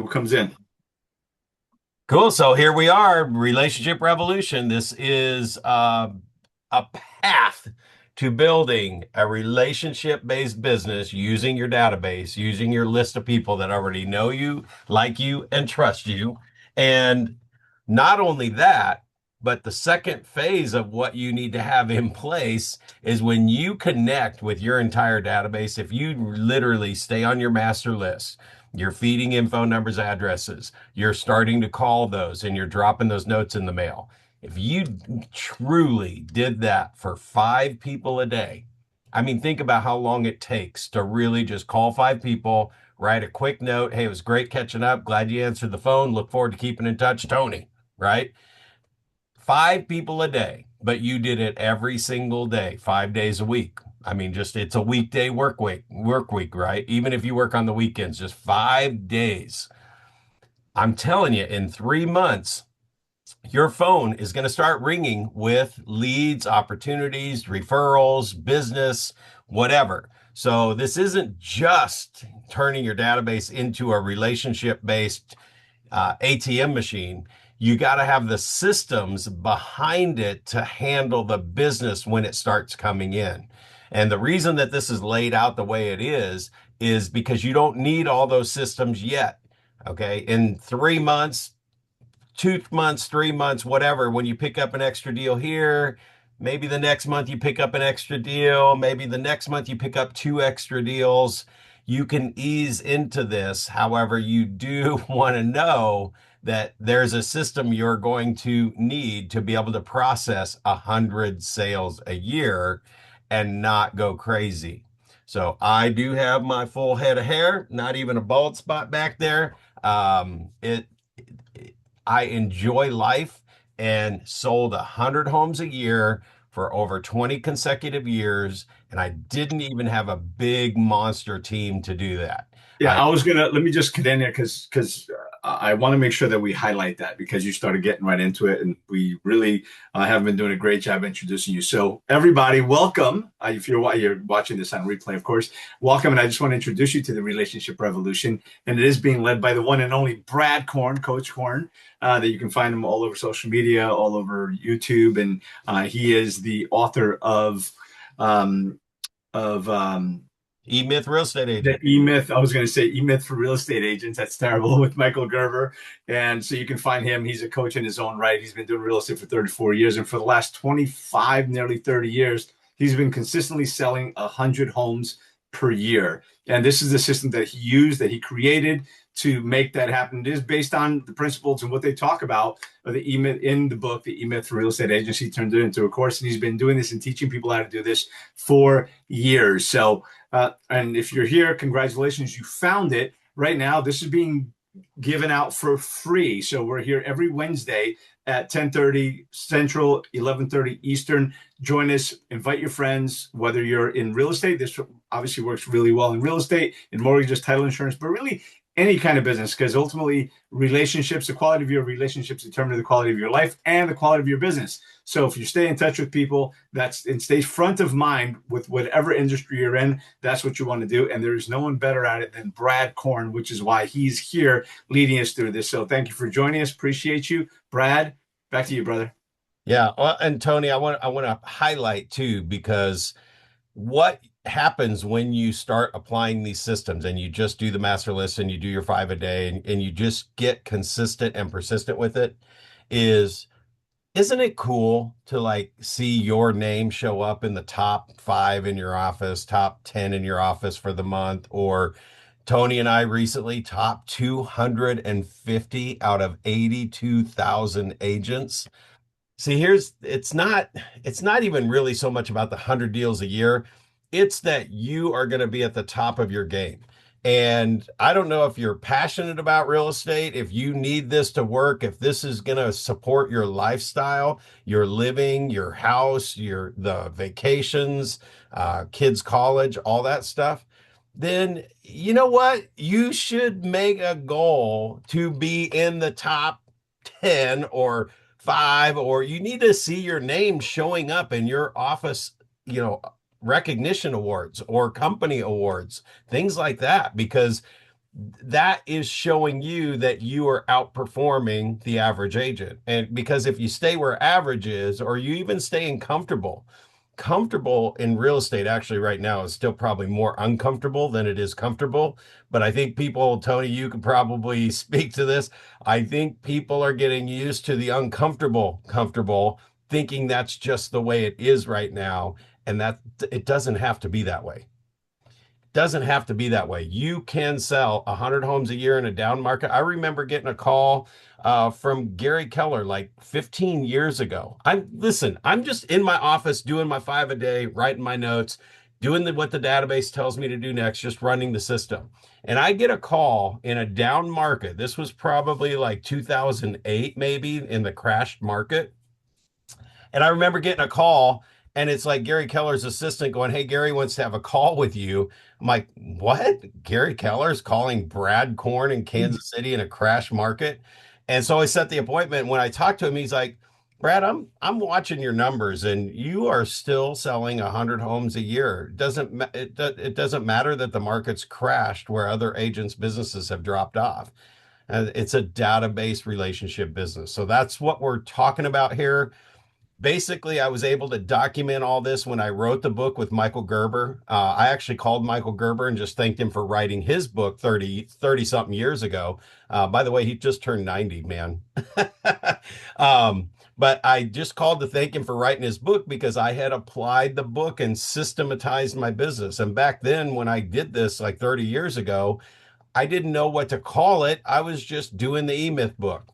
who comes in. Cool. So here we are, Relationship Revolution. This is a path to building a relationship-based business using your database, using your list of people that already know you, like you, and trust you. And not only that, but the second phase of what you need to have in place is when you connect with your entire database, if you literally stay on your master list, you're feeding in phone numbers, addresses, you're starting to call those, and you're dropping those notes in the mail. If you truly did that for 5 people a day, I mean, think about how long it takes to really just call 5 people, write a quick note. Hey, it was great catching up. Glad you answered the phone. Look forward to keeping in touch, Tony, right? 5 people a day, but you did it every single day, 5 days a week. I mean, just it's a weekday work week, right? Even if you work on the weekends, just 5 days. I'm telling you, in 3 months, your phone is going to start ringing with leads, opportunities, referrals, business, whatever. So this isn't just turning your database into a relationship based ATM machine. You got to have the systems behind it to handle the business when it starts coming in. And the reason that this is laid out the way it is because you don't need all those systems yet. Okay. In 3 months, 2 months, 3 months, whatever, when you pick up an extra deal here, maybe the next month you pick up an extra deal, maybe the next month you pick up two extra deals. You can ease into this. However, you do want to know that there's a system you're going to need to be able to process 100 sales a year and not go crazy. So I do have my full head of hair, not even a bald spot back there. It I enjoy life and sold 100 homes a year for over 20 consecutive years. And I didn't even have a big monster team to do that. Yeah, I, I was gonna let me just get in there because I want to make sure that we highlight that because you started getting right into it, and we really have been doing a great job introducing you. So everybody, welcome. If you're watching this on replay, of course, welcome. And I just want to introduce you to the Relationship Revolution, and it is being led by the one and only Brad Korn, Coach Korn. That you can find him all over social media, all over YouTube, and he is the author um, of E-Myth Real Estate the Agent. E-Myth. I was going to say E-Myth for real estate agents. That's terrible with Michael Gerber. And so you can find him. He's a coach in his own right. He's been doing real estate for 34 years. And for the last 25, nearly 30 years, he's been consistently selling 100 homes per year. And this is the system that he used, that he created to make that happen. It is based on the principles and what they talk about the E-Myth in the book, the E-Myth for Real Estate Agents. He turned it into a course, and he's been doing this and teaching people how to do this for years. So and if you're here, congratulations, you found it. Right now, this is being given out for free. So we're here every Wednesday at 10:30 Central, 11:30 Eastern. Join us, invite your friends, whether you're in real estate. This obviously works really well in real estate, in mortgages, title insurance, but really any kind of business, because ultimately relationships, the quality of your relationships determine the quality of your life and the quality of your business. So if you stay in touch with people, that's and stay front of mind with whatever industry you're in, that's what you want to do. And there's no one better at it than Brad Korn, which is why he's here leading us through this. So thank you for joining us. Appreciate you. Brad, back to you, brother. Yeah. Well, and Tony, I want to highlight too, because what happens when you start applying these systems and you just do the master list and you do your 5 a day and you just get consistent and persistent with it is isn't it cool to like see your name show up in the top 5 in your office, top 10 in your office for the month, or Tony and I recently top 250 out of 82,000 agents. See, it's not even really so much about the 100 deals a year. It's that you are going to be at the top of your game. And I don't know if you're passionate about real estate, if you need this to work, if this is going to support your lifestyle, your living, your house, the vacations, kids' college, all that stuff, then you know what? You should make a goal to be in the top 10 or 5, or you need to see your name showing up in your office, you know, recognition awards or company awards, things like that, because that is showing you that you are outperforming the average agent. And because if you stay where average is, or you even staying comfortable in real estate actually right now is still probably more uncomfortable than it is comfortable. But I think people, Tony, you could probably speak to this. I think people are getting used to the uncomfortable, comfortable, thinking that's just the way it is right now. And that it doesn't have to be that way. Doesn't have to be that way. You can sell 100 homes a year in a down market. I remember getting a call from Gary Keller like 15 years ago. I'm just in my office doing my five a day, writing my notes, doing what the database tells me to do next, just running the system. And I get a call in a down market. This was probably like 2008, maybe in the crashed market. And I remember getting a call, and it's like Gary Keller's assistant going, "Hey, Gary wants to have a call with you." I'm like, "What? Gary Keller's calling Brad Korn in Kansas City in a crash market?" And so I set the appointment. When I talked to him, he's like, "Brad, I'm watching your numbers, and you are still selling 100 homes a year. It doesn't matter that the market's crashed where other agents' businesses have dropped off. And it's a database relationship business. So that's what we're talking about here. Basically, I was able to document all this when I wrote the book with Michael Gerber. I actually called Michael Gerber and just thanked him for writing his book 30 something years ago. By the way, he just turned 90, man. But I just called to thank him for writing his book because I had applied the book and systematized my business. And back then, when I did this like 30 years ago, I didn't know what to call it. I was just doing the E-Myth book.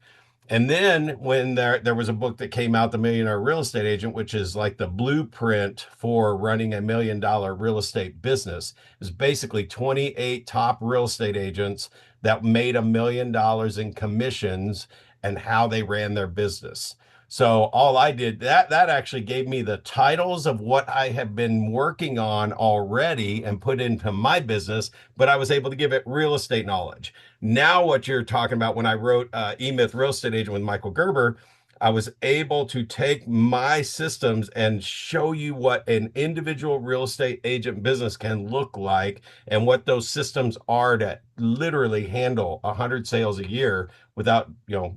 And then when there was a book that came out, The Millionaire Real Estate Agent, which is like the blueprint for running $1 million real estate business. It's basically 28 top real estate agents that made $1 million in commissions and how they ran their business. So all I did that actually gave me the titles of what I have been working on already and put into my business, but I was able to give it real estate knowledge. Now, what you're talking about, when I wrote E-Myth Real Estate Agent with Michael Gerber, I was able to take my systems and show you what an individual real estate agent business can look like and what those systems are to literally handle 100 sales a year without,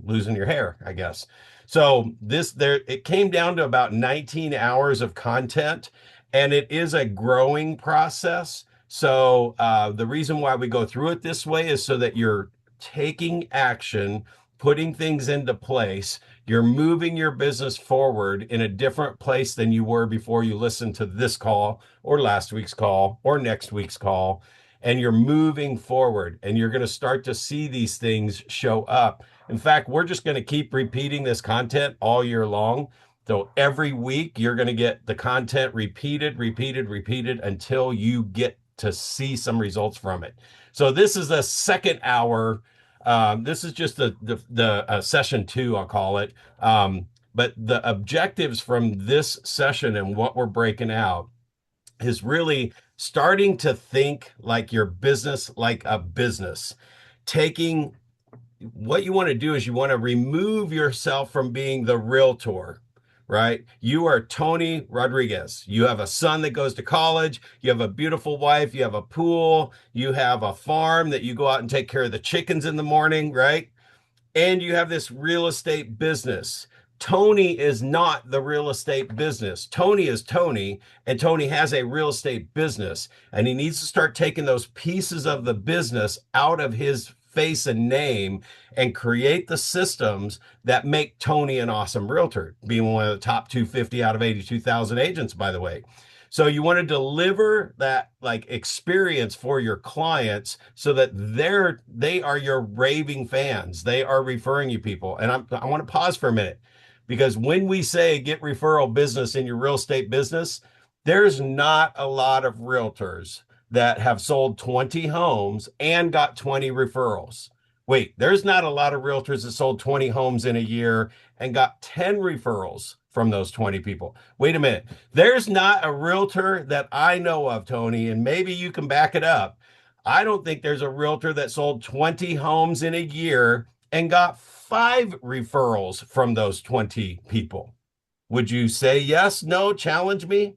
losing your hair, I guess. So it came down to about 19 hours of content, and it is a growing process. So the reason why we go through it this way is so that you're taking action, putting things into place. You're moving your business forward in a different place than you were before you listened to this call or last week's call or next week's call. And you're moving forward, and you're going to start to see these things show up. In fact, we're just going to keep repeating this content all year long. So every week, you're going to get the content repeated, repeated, repeated until you get to see some results from it. So this is the second hour. This is just the session two, I'll call it. But the objectives from this session and what we're breaking out is really starting to think like your business, like a business. Taking what you want to do is you want to remove yourself from being the realtor, right? You are Tony Rodriguez. You have a son that goes to college. You have a beautiful wife. You have a pool. You have a farm that you go out and take care of the chickens in the morning, right? And you have this real estate business. Tony is not the real estate business. Tony is Tony, and Tony has a real estate business, and he needs to start taking those pieces of the business out of his face and name and create the systems that make Tony an awesome realtor, being one of the top 250 out of 82,000 agents, by the way. So you want to deliver that like experience for your clients so that they are your raving fans. They are referring you people. And I want to pause for a minute because when we say get referral business in your real estate business, there's not a lot of realtors that have sold 20 homes and got 20 referrals. Wait, there's not a lot of realtors that sold 20 homes in a year and got 10 referrals from those 20 people. Wait a minute. There's not a realtor that I know of, Tony, and maybe you can back it up. I don't think there's a realtor that sold 20 homes in a year and got 5 referrals from those 20 people. Would you say yes, no, challenge me?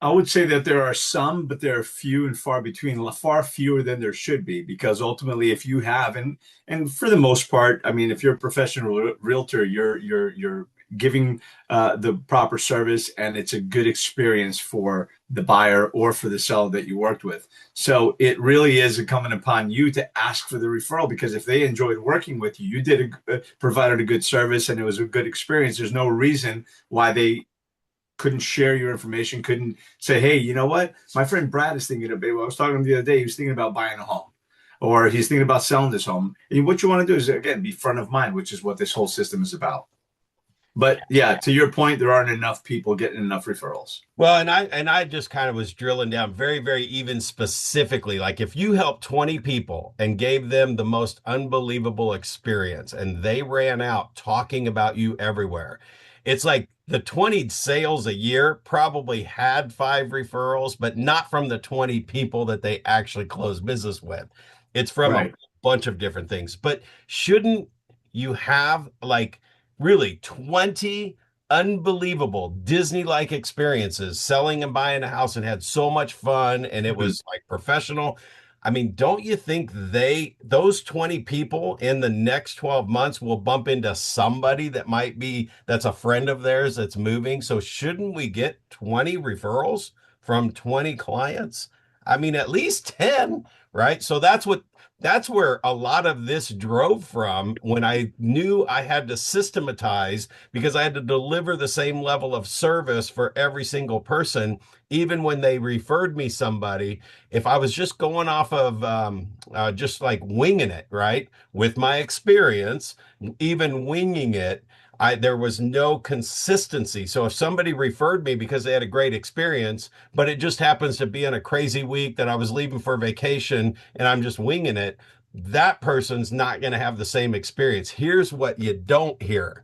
I would say that there are some, but there are few and far between, far fewer than there should be, because ultimately, if you have, and for the most part, I mean, if you're a professional realtor, you're giving the proper service, and it's a good experience for the buyer or for the seller that you worked with. So it really is incumbent upon you to ask for the referral, because if they enjoyed working with you, you did provided a good service, and it was a good experience. There's no reason why they couldn't share your information, couldn't say, hey, you know what? My friend Brad is thinking of it. I was talking to him the other day. He was thinking about buying a home or he's thinking about selling this home. And what you want to do is, again, be front of mind, which is what this whole system is about. But yeah, to your point, there aren't enough people getting enough referrals. Well, and I just kind of was drilling down very, very even specifically. Like if you helped 20 people and gave them the most unbelievable experience and they ran out talking about you everywhere, it's like the 20 sales a year probably had five referrals, but not from the 20 people that they actually closed business with. It's from a Right. bunch of different things. But shouldn't you have like really 20 unbelievable Disney-like experiences selling and buying a house and had so much fun and it Mhm. was like professional. I mean, don't you think those 20 people in the next 12 months will bump into somebody that might be that's a friend of theirs that's moving? So shouldn't we get 20 referrals from 20 clients? I mean, at least 10, right? So that's where a lot of this drove from when I knew I had to systematize because I had to deliver the same level of service for every single person, even when they referred me somebody. If I was just going off of just like winging it, right, with my experience, even winging it, there was no consistency. So if somebody referred me because they had a great experience, but it just happens to be in a crazy week that I was leaving for vacation and I'm just winging it, that person's not going to have the same experience. Here's what you don't hear.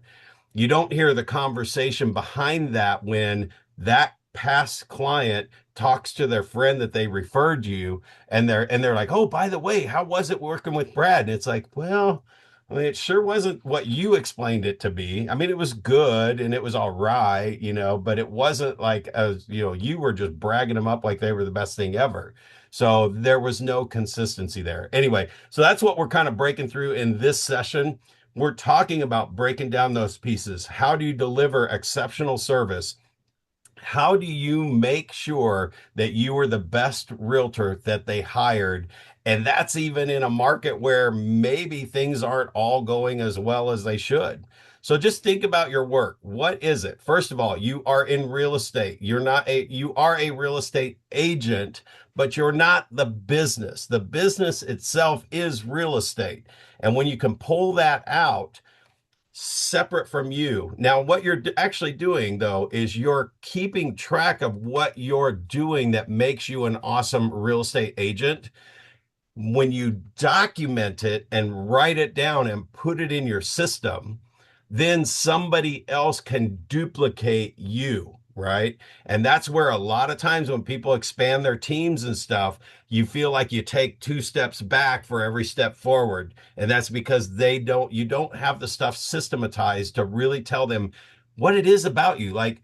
You don't hear the conversation behind that when that past client talks to their friend that they referred you and they're like, "Oh, by the way, how was it working with Brad?" And it's like, "Well, I mean, it sure wasn't what you explained it to be. I mean, it was good and it was all right, but it wasn't like as, you were just bragging them up like they were the best thing ever." So there was no consistency there. Anyway, so that's what we're kind of breaking through in this session. We're talking about breaking down those pieces. How do you deliver exceptional service? How do you make sure that you are the best realtor that they hired? And that's even in a market where maybe things aren't all going as well as they should. So just think about your work. What is it? First of all, you are in real estate. You are a real estate agent, but you're not the business. The business itself is real estate. And when you can pull that out, separate from you. Now, what you're actually doing, though, is you're keeping track of what you're doing that makes you an awesome real estate agent. When you document it and write it down and put it in your system, then somebody else can duplicate you, right? And that's where a lot of times when people expand their teams and stuff, you feel like you take two steps back for every step forward. And that's because you don't have the stuff systematized to really tell them what it is about you. Like,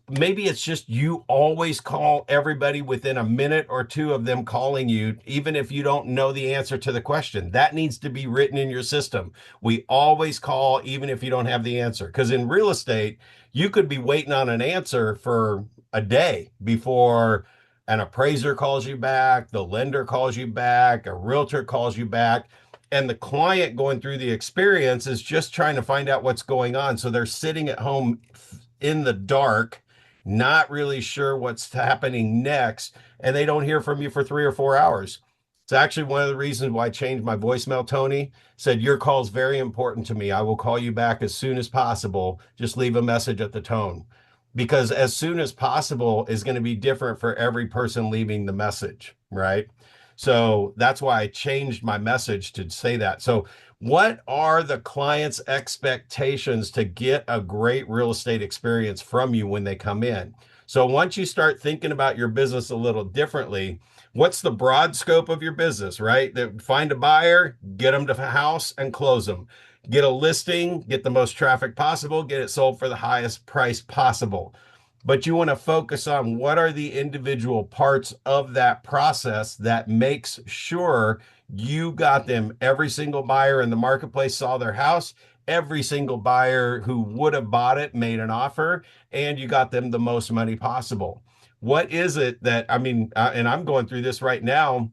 maybe it's just you always call everybody within a minute or two of them calling you, even if you don't know the answer to the question. That needs to be written in your system. We always call, even if you don't have the answer. Because in real estate, you could be waiting on an answer for a day before an appraiser calls you back, the lender calls you back, a realtor calls you back. And the client going through the experience is just trying to find out what's going on. So they're sitting at home in the dark, not really sure what's happening next, and they don't hear from you for 3 or 4 hours. It's actually one of the reasons why I changed my voicemail. Tony said, "Your call is very important to me. I will call you back as soon as possible. Just leave a message at the tone." Because as soon as possible is going to be different for every person leaving the message, right? So that's why I changed my message to say that. So what are the client's expectations to get a great real estate experience from you when they come in? So once you start thinking about your business a little differently, what's the broad scope of your business, right? That find a buyer, get them to the house and close them. Get a listing, get the most traffic possible, get it sold for the highest price possible. but you want to focus on what are the individual parts of that process that makes sure you got them. Every single buyer in the marketplace saw their house. Every single buyer who would have bought it made an offer, and you got them the most money possible. What is it that, I mean, and I'm going through this right now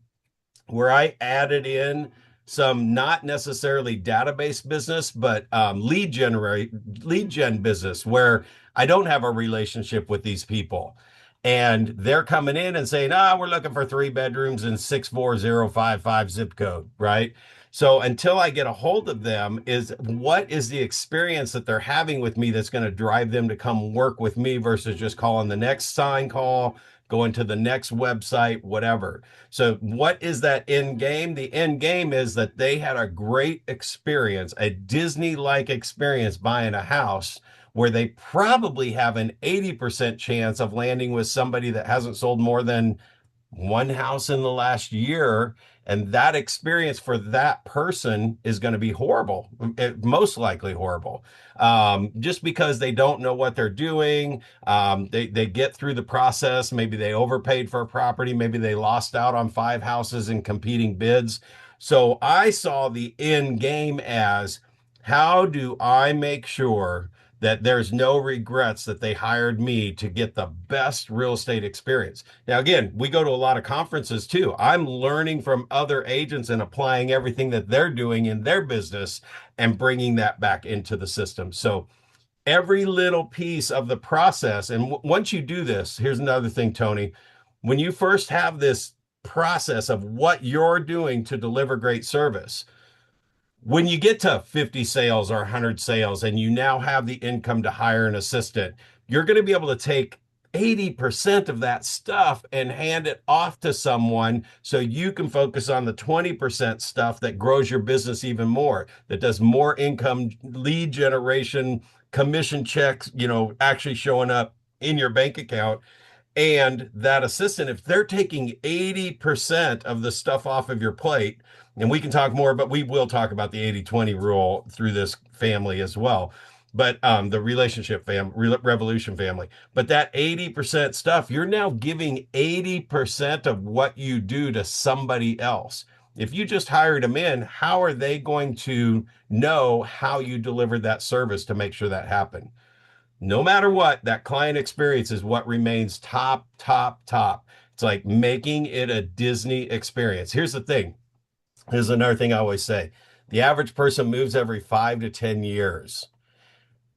where I added in some not necessarily database business, but lead gen business where I don't have a relationship with these people. And they're coming in and saying, we're looking for 3 bedrooms in 64055 zip code, right? So until I get a hold of them, is what is the experience that they're having with me that's going to drive them to come work with me versus just calling the next sign call, going to the next website, whatever. So, what is that end game? The end game is that they had a great experience, a Disney like experience buying a house where they probably have an 80% chance of landing with somebody that hasn't sold more than one house in the last year. And that experience for that person is going to be horrible, most likely horrible, just because they don't know what they're doing. They get through the process. Maybe they overpaid for a property. Maybe they lost out on 5 houses in competing bids. So I saw the end game as how do I make sure that there's no regrets that they hired me to get the best real estate experience. Now, again, we go to a lot of conferences too. I'm learning from other agents and applying everything that they're doing in their business and bringing that back into the system. So every little piece of the process, and once you do this, here's another thing, Tony. When you first have this process of what you're doing to deliver great service, when you get to 50 sales or 100 sales and you now have the income to hire an assistant, you're going to be able to take 80% of that stuff and hand it off to someone so you can focus on the 20% stuff that grows your business even more, that does more income, lead generation, commission checks, actually showing up in your bank account. And that assistant, if they're taking 80% of the stuff off of your plate, and we can talk more, but we will talk about the 80/20 rule through this family as well. But the revolution family. But that 80% stuff, you're now giving 80% of what you do to somebody else. If you just hired them in, how are they going to know how you delivered that service to make sure that happened? No matter what, that client experience is what remains top, top, top. It's like making it a Disney experience. Here's the thing. Here's another thing I always say. The average person moves every 5 to 10 years.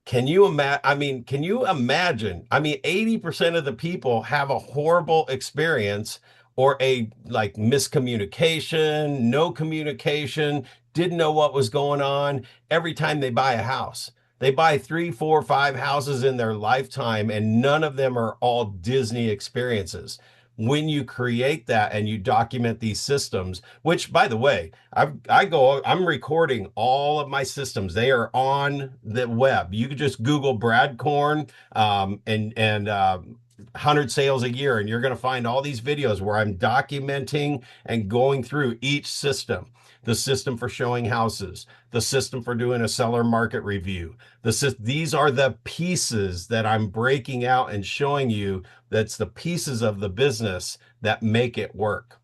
Can you imagine? I mean, 80% of the people have a horrible experience or a like miscommunication, no communication, didn't know what was going on every time they buy a house. They buy 3, 4, 5 houses in their lifetime, and none of them are all Disney experiences. When you create that and you document these systems, which by the way, I'm recording all of my systems. They are on the web. You could just Google Brad Korn and 100 sales a year, and you're going to find all these videos where I'm documenting and going through each system. The system for showing houses, the system for doing a seller market review. These are the pieces that I'm breaking out and showing you. That's the pieces of the business that make it work.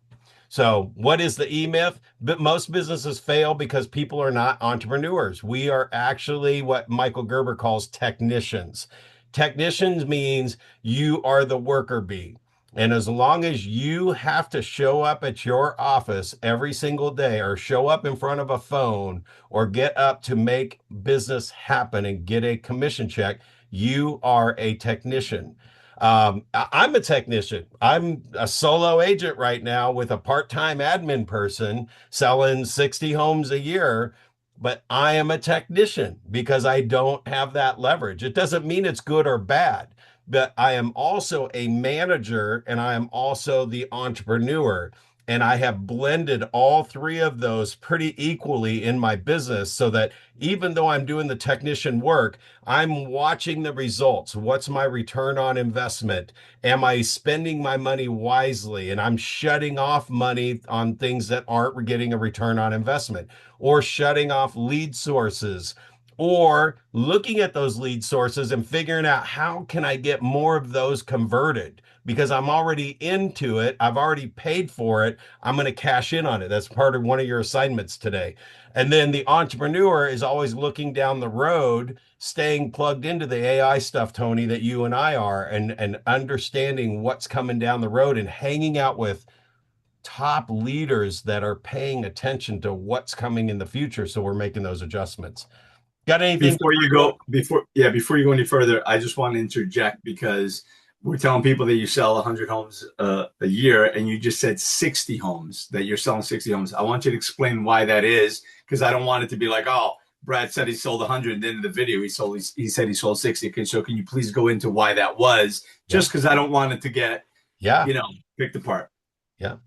So, what is the E-myth? But most businesses fail because people are not entrepreneurs. We are actually what Michael Gerber calls technicians. Technicians means you are the worker bee. And as long as you have to show up at your office every single day or show up in front of a phone or get up to make business happen and get a commission check, you are a technician. I'm a technician. I'm a solo agent right now with a part-time admin person selling 60 homes a year, but I am a technician because I don't have that leverage. It doesn't mean it's good or bad, but I am also a manager and I am also the entrepreneur. And I have blended all three of those pretty equally in my business so that even though I'm doing the technician work, I'm watching the results. What's my return on investment? Am I spending my money wisely? And I'm shutting off money on things that aren't getting a return on investment or shutting off lead sources or looking at those lead sources and figuring out how can I get more of those converted because I'm already into it. I've already paid for it. I'm going to cash in on it. That's part of one of your assignments today. And then the entrepreneur is always looking down the road, staying plugged into the AI stuff, Tony, that you and I are, and understanding what's coming down the road and hanging out with top leaders that are paying attention to what's coming in the future. So we're making those adjustments. Got anything Before different you going? go, before you go any further, I just want to interject because we're telling people that you sell 100 homes a year, and you just said 60 homes that you're selling 60 homes. I want you to explain why that is, because I don't want it to be like, oh, Brad said he sold 100, and then in the video he said he sold 60. So can you please go into why that was? Yeah. Just because I don't want it to get Yeah. you know picked apart. Yeah.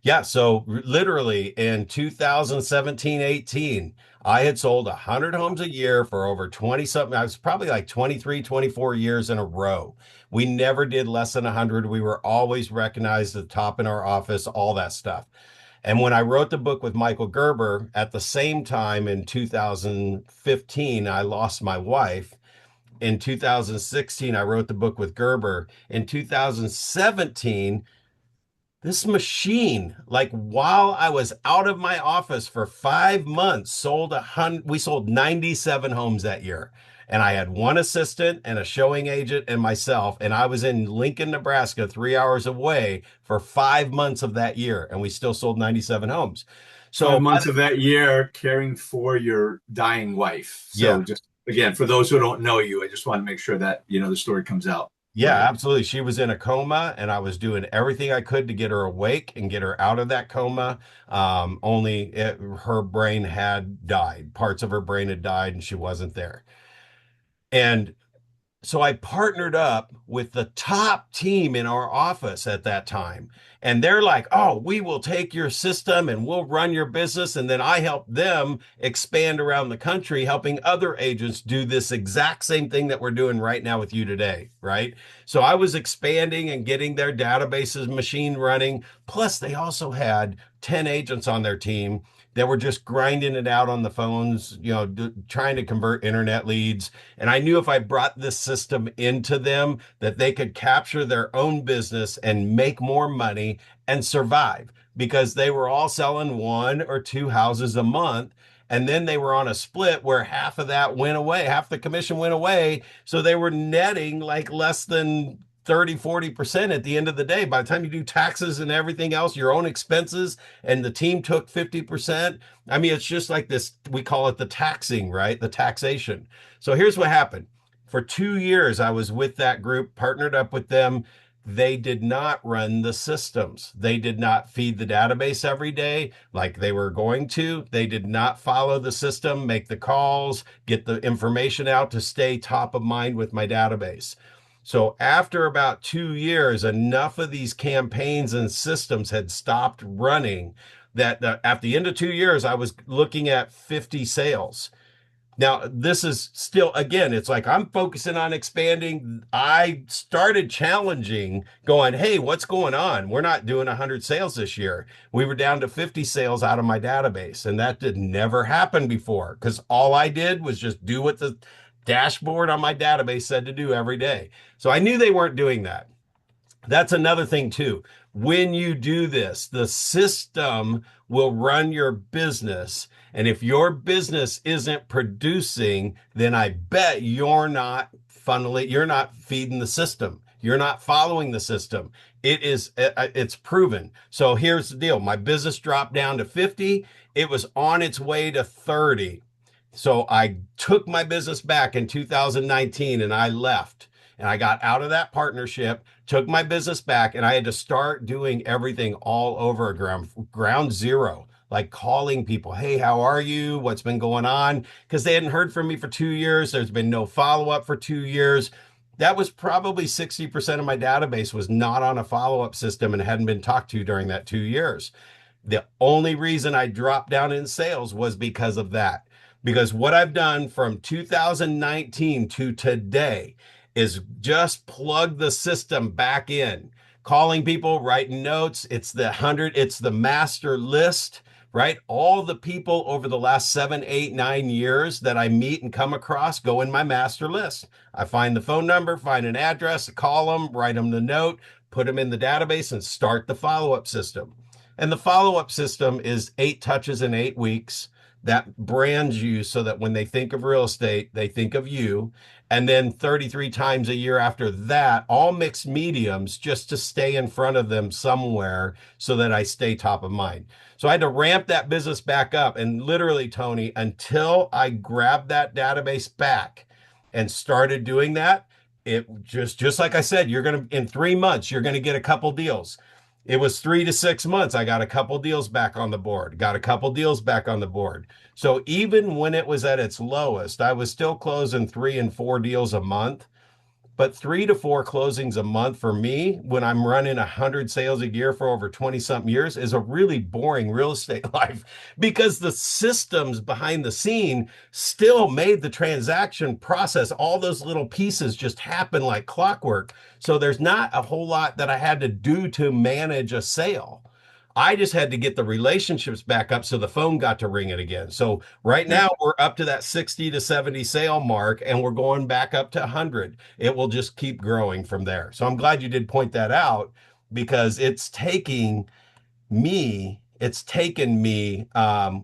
Yeah. So literally in 2017, 18, I had sold 100 homes a year for over 20 something. I was probably like 23, 24 years in a row. We never did less than 100. We were always recognized at the top in our office, all that stuff. And when I wrote the book with Michael Gerber at the same time in 2015, I lost my wife. In 2016, I wrote the book with Gerber. In 2017, this machine, like while I was out of my office for 5 months, we sold 97 homes that year. And I had one assistant and a showing agent and myself. And I was in Lincoln, Nebraska, 3 hours away for 5 months of that year. And we still sold 97 homes. Five So, months of that year caring for your dying wife. yeah. So just again, for those who don't know you, I just want to make sure that the story comes out Yeah, right. absolutely. She was in a coma, and I was doing everything I could to get her awake and get her out of that coma. Her brain had died. Parts of her brain had died, and she wasn't there. And so I partnered up with the top team in our office at that time. And they're like, oh, we will take your system and we'll run your business. And then I help them expand around the country, helping other agents do this exact same thing that we're doing right now with you today. Right. So I was expanding and getting their databases machine running. Plus, they also had 10 agents on their team that were just grinding it out on the phones, trying to convert internet leads. And I knew if I brought this system into them, that they could capture their own business and make more money and survive because they were all selling one or two houses a month. And then they were on a split where half of that went away, half the commission went away. So they were netting like less than 30-40% at the end of the day. By the time you do taxes and everything else, your own expenses, and the team took 50%. I mean, it's just like this, we call it the taxing, right? The taxation. So here's what happened. For 2 years, I was with that group, partnered up with them. They did not run the systems. They did not feed the database every day like they were going to. They did not follow the system, make the calls, get the information out to stay top of mind with my database. So after about 2 years, enough of these campaigns and systems had stopped running that at the end of 2 years, I was looking at 50 sales. Now, this is still, again, it's like I'm focusing on expanding. I started challenging, going, hey, what's going on? We're not doing 100 sales this year. We were down to 50 sales out of my database. And that did never happen before because all I did was just do what the dashboard on my database said to do every day. So I knew they weren't doing that. That's another thing too. When you do this, the system will run your business. And if your business isn't producing, then I bet you're not feeding the system. You're not following the system. It's proven. So here's the deal. My business dropped down to 50. It was on its way to 30. So I took my business back in 2019 and I left and I got out of that partnership, took my business back, and I had to start doing everything all over ground zero, like calling people, hey, how are you? What's been going on? Because they hadn't heard from me for 2 years. There's been no follow-up for 2 years. That was probably 60% of my database was not on a follow-up system and hadn't been talked to during that 2 years. The only reason I dropped down in sales was because of that. Because what I've done from 2019 to today is just plug the system back in, calling people, writing notes. It's the master list right? All the people over the last 7, 8, 9 years that I meet and come across go in my master list. I find the phone number, find an address, call them, write them the note, put them in the database, and start the follow-up system. And the follow-up system is 8 touches in 8 weeks that brands you so that when they think of real estate, they think of you. And then 33 times a year after that, all mixed mediums just to stay in front of them somewhere so that I stay top of mind. So I had to ramp that business back up. And literally, Tony, until I grabbed that database back and started doing that, it just like I said, you're going to, in 3 months, you're going to get a couple deals. It was 3 to 6 months. I got a couple deals back on the board, got a couple deals back on the board. So even when it was at its lowest, I was still closing 3 and 4 deals a month. But 3 to 4 closings a month for me, when I'm running 100 sales a year for over 20 something years, is a really boring real estate life because the systems behind the scene still made the transaction process. All those little pieces just happen like clockwork. So there's not a whole lot that I had to do to manage a sale. I just had to get the relationships back up so the phone got to ring it again. So right Yeah. now we're up to that 60 to 70 sale mark and we're going back up to 100. It will just keep growing from there. So I'm glad you did point that out because it's taken me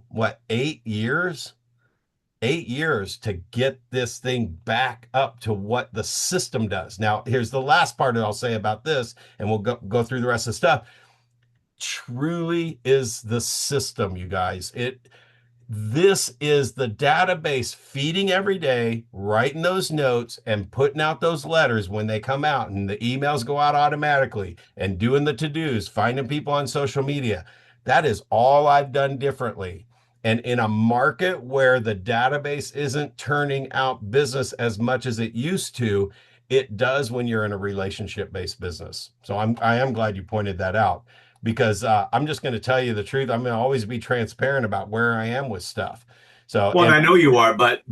what 8 years? 8 years to get this thing back up to what the system does. Now, here's the last part that I'll say about this, and we'll go through the rest of the stuff. Truly is the system, you guys. This is the database feeding every day, writing those notes and putting out those letters when they come out, and the emails go out automatically, and doing the to-dos, finding people on social media. That is all I've done differently. And in a market where the database isn't turning out business as much as it used to, it does when you're in a relationship-based business. So I am glad you pointed that out because I'm just going to tell you the truth. I'm going to always be transparent about where I am with stuff. So, Well, and and I know you are, but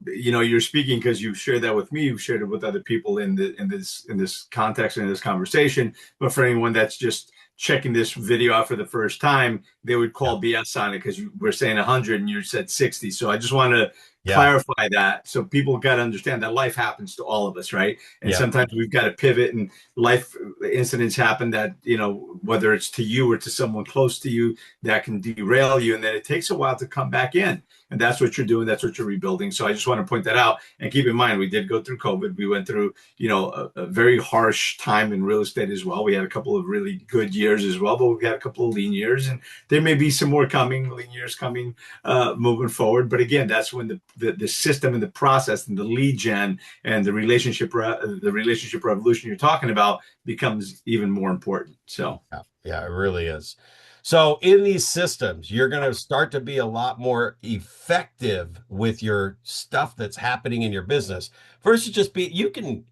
you know, you're speaking because you've shared that with me. You've shared it with other people in this context and in this conversation. But for anyone that's just checking this video out for the first time, they would yeah, call BS on it because you were saying 100 and you said 60. So I just want to yeah, clarify that so people got to understand that life happens to all of us, right? And yeah, sometimes we've got to pivot, and life incidents happen that, you know, whether it's to you or to someone close to you, that can derail you, and then it takes a while to come back in. And that's what you're doing. That's what you're rebuilding. So I just want to point that out. And keep in mind, we did go through COVID. We went through, you know, a very harsh time in real estate as well. We had a couple of really good years as well, but we've got a couple of lean years, and there may be some more coming, lean years coming, moving forward. But again, that's when the system and the process and the lead gen and the relationship revolution you're talking about becomes even more important. So yeah, yeah, it really is. So in these systems, you're going to start to be a lot more effective with your stuff that's happening in your business versus just be you can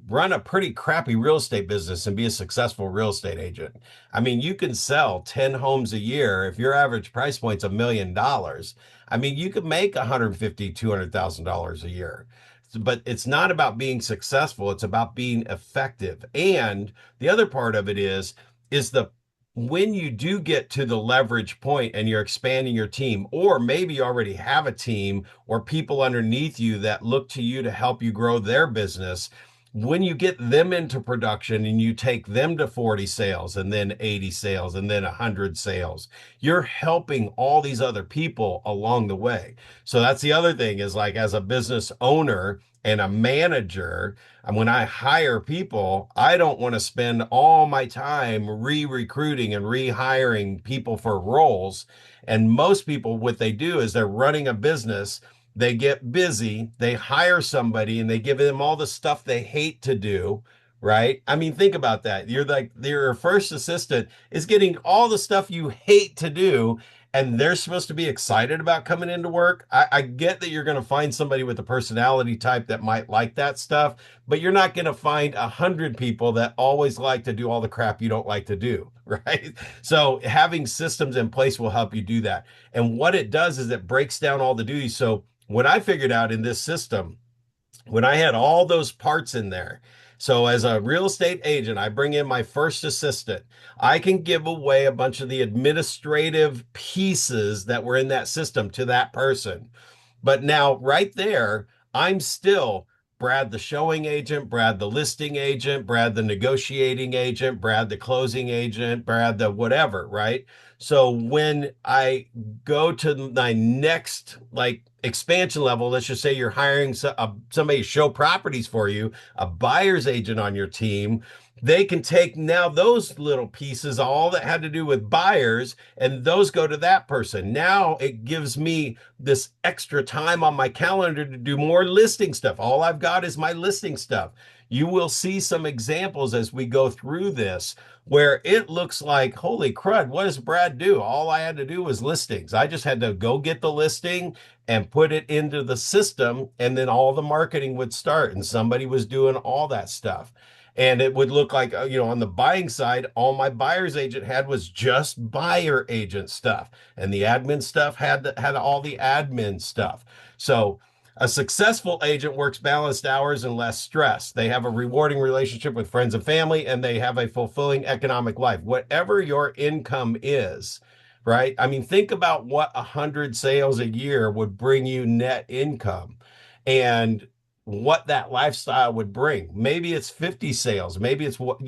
run a pretty crappy real estate business and be a successful real estate agent. I mean, you can sell 10 homes a year if your average price point's $1 million. I mean, you could make 150, $200,000 a year. But it's not about being successful, it's about being effective. And the other part of it is the when you do get to the leverage point and you're expanding your team, or maybe you already have a team or people underneath you that look to you to help you grow their business, when you get them into production and you take them to 40 sales and then 80 sales and then 100 sales, you're helping all these other people along the way. So that's the other thing is like as a business owner and a manager, and when I hire people, I don't want to spend all my time re-recruiting and rehiring people for roles. And most people, what they do is they're running a business, they get busy, they hire somebody, and they give them all the stuff they hate to do. Right? I mean, think about that. You're like your first assistant is getting all the stuff you hate to do, and they're supposed to be excited about coming into work. I get that you're going to find somebody with a personality type that might like that stuff, but you're not going to find 100 people that always like to do all the crap you don't like to do, right? So having systems in place will help you do that. And what it does is it breaks down all the duties. So what I figured out in this system, when I had all those parts in there, So as a real estate agent, I bring in my first assistant. I can give away a bunch of the administrative pieces that were in that system to that person. But now, right there, I'm still Brad the showing agent, Brad the listing agent, Brad the negotiating agent, Brad the closing agent, Brad the whatever, right? So when I go to my next like expansion level, let's just say you're hiring somebody to show properties for you, a buyer's agent on your team, they can take now those little pieces, all that had to do with buyers, and those go to that person. Now it gives me this extra time on my calendar to do more listing stuff. All I've got is my listing stuff. You will see some examples as we go through this where it looks like, holy crud, what does Brad do? All I had to do was listings. I just had to go get the listing and put it into the system, and then all the marketing would start, and somebody was doing all that stuff. And it would look like, on the buying side, all my buyer's agent had was just buyer agent stuff. And the admin stuff had all the admin stuff. So a successful agent works balanced hours and less stress. They have a rewarding relationship with friends and family, and they have a fulfilling economic life. Whatever your income is, right? I mean, think about what 100 sales a year would bring you net income. And what that lifestyle would bring. Maybe it's 50 sales. Maybe it's what,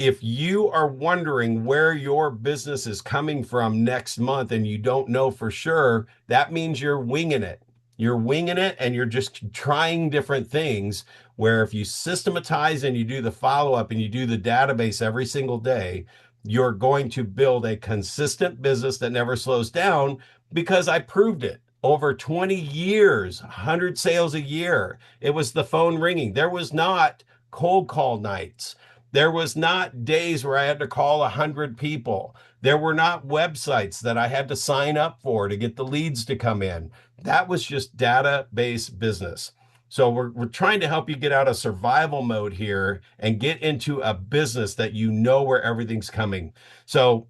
if you are wondering where your business is coming from next month and you don't know for sure, that means you're winging it. You're winging it and you're just trying different things. Where if you systematize and you do the follow up and you do the database every single day, you're going to build a consistent business that never slows down because I proved it. Over 20 years, 100 sales a year. It was the phone ringing. There was not cold call nights. There was not days where I had to call 100 people. There were not websites that I had to sign up for to get the leads to come in. That was just database business. So we're trying to help you get out of survival mode here and get into a business that you know where everything's coming. So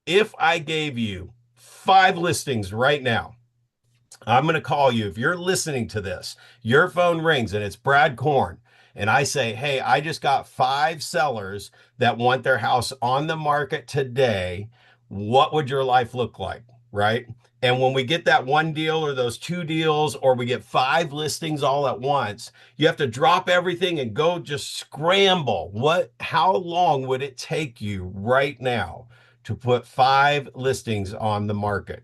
if I gave you 5 listings right now, I'm going to call you. If you're listening to this, your phone rings and it's Brad Korn. And I say, hey, I just got 5 sellers that want their house on the market today. What would your life look like? Right. And when we get that one deal or those 2 deals, or we get 5 listings all at once, you have to drop everything and go just scramble. How long would it take you right now to put 5 listings on the market?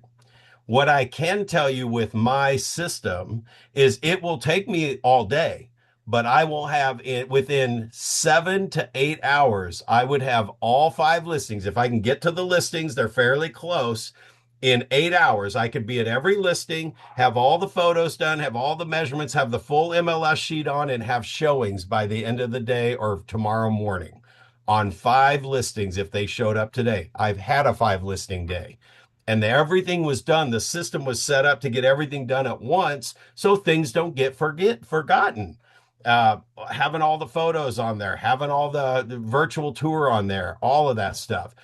What I can tell you with my system is it will take me all day, but I will have it within 7 to 8 hours. I would have all 5 listings. If I can get to the listings, they're fairly close. In 8 hours, I could be at every listing, have all the photos done, have all the measurements, have the full MLS sheet on, and have showings by the end of the day or tomorrow morning on 5 listings if they showed up today. I've had a 5 listing day and everything was done. The system was set up to get everything done at once so things don't get forgotten. Having all the photos on there, having all the virtual tour on there, all of that stuff.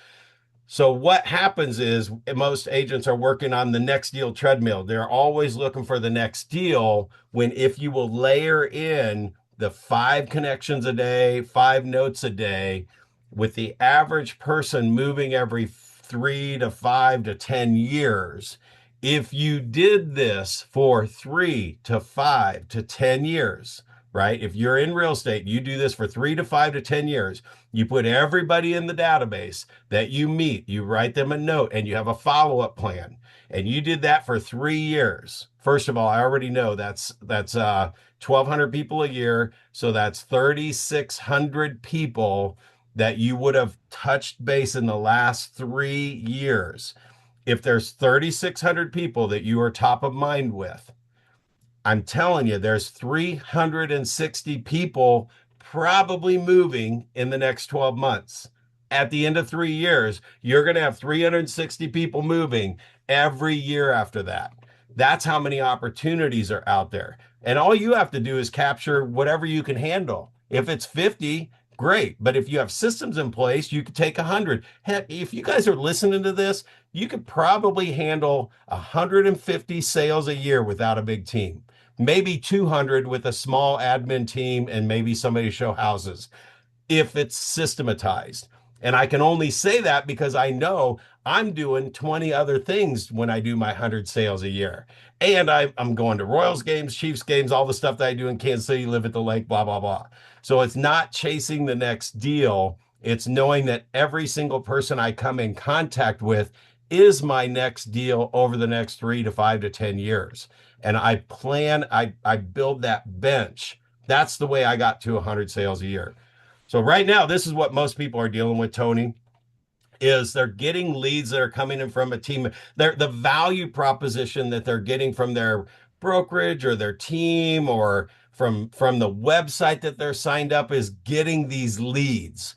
So what happens is most agents are working on the next deal treadmill. They're always looking for the next deal, when if you will layer in the 5 connections a day, 5 notes a day, with the average person moving every 3 to 5 to 10 years, if you did this for 3 to 5 to 10 years, right? If you're in real estate, you do this for 3 to 5 to 10 years, you put everybody in the database that you meet, you write them a note, and you have a follow-up plan. And you did that for 3 years. First of all, I already know that's 1,200 people a year. So that's 3,600 people that you would have touched base in the last 3 years. If there's 3,600 people that you are top of mind with, I'm telling you, there's 360 people probably moving in the next 12 months. At the end of 3 years, you're going to have 360 people moving every year after that. That's how many opportunities are out there. And all you have to do is capture whatever you can handle. If it's 50, great. But if you have systems in place, you could take 100. Heck, if you guys are listening to this, you could probably handle 150 sales a year without a big team. maybe 200 with a small admin team and maybe somebody to show houses if it's systematized. And I can only say that because I know I'm doing 20 other things when I do my 100 sales a year. And I'm going to Royals games, Chiefs games, all the stuff that I do in Kansas City, live at the lake, blah, blah, blah. So it's not chasing the next deal. It's knowing that every single person I come in contact with is my next deal over the next 3 to 5 to 10 years. And I build that bench. That's the way I got to 100 sales a year. So right now, this is what most people are dealing with, Tony, is they're getting leads that are coming in from a team. The value proposition that they're getting from their brokerage or their team or from the website that they're signed up is getting these leads.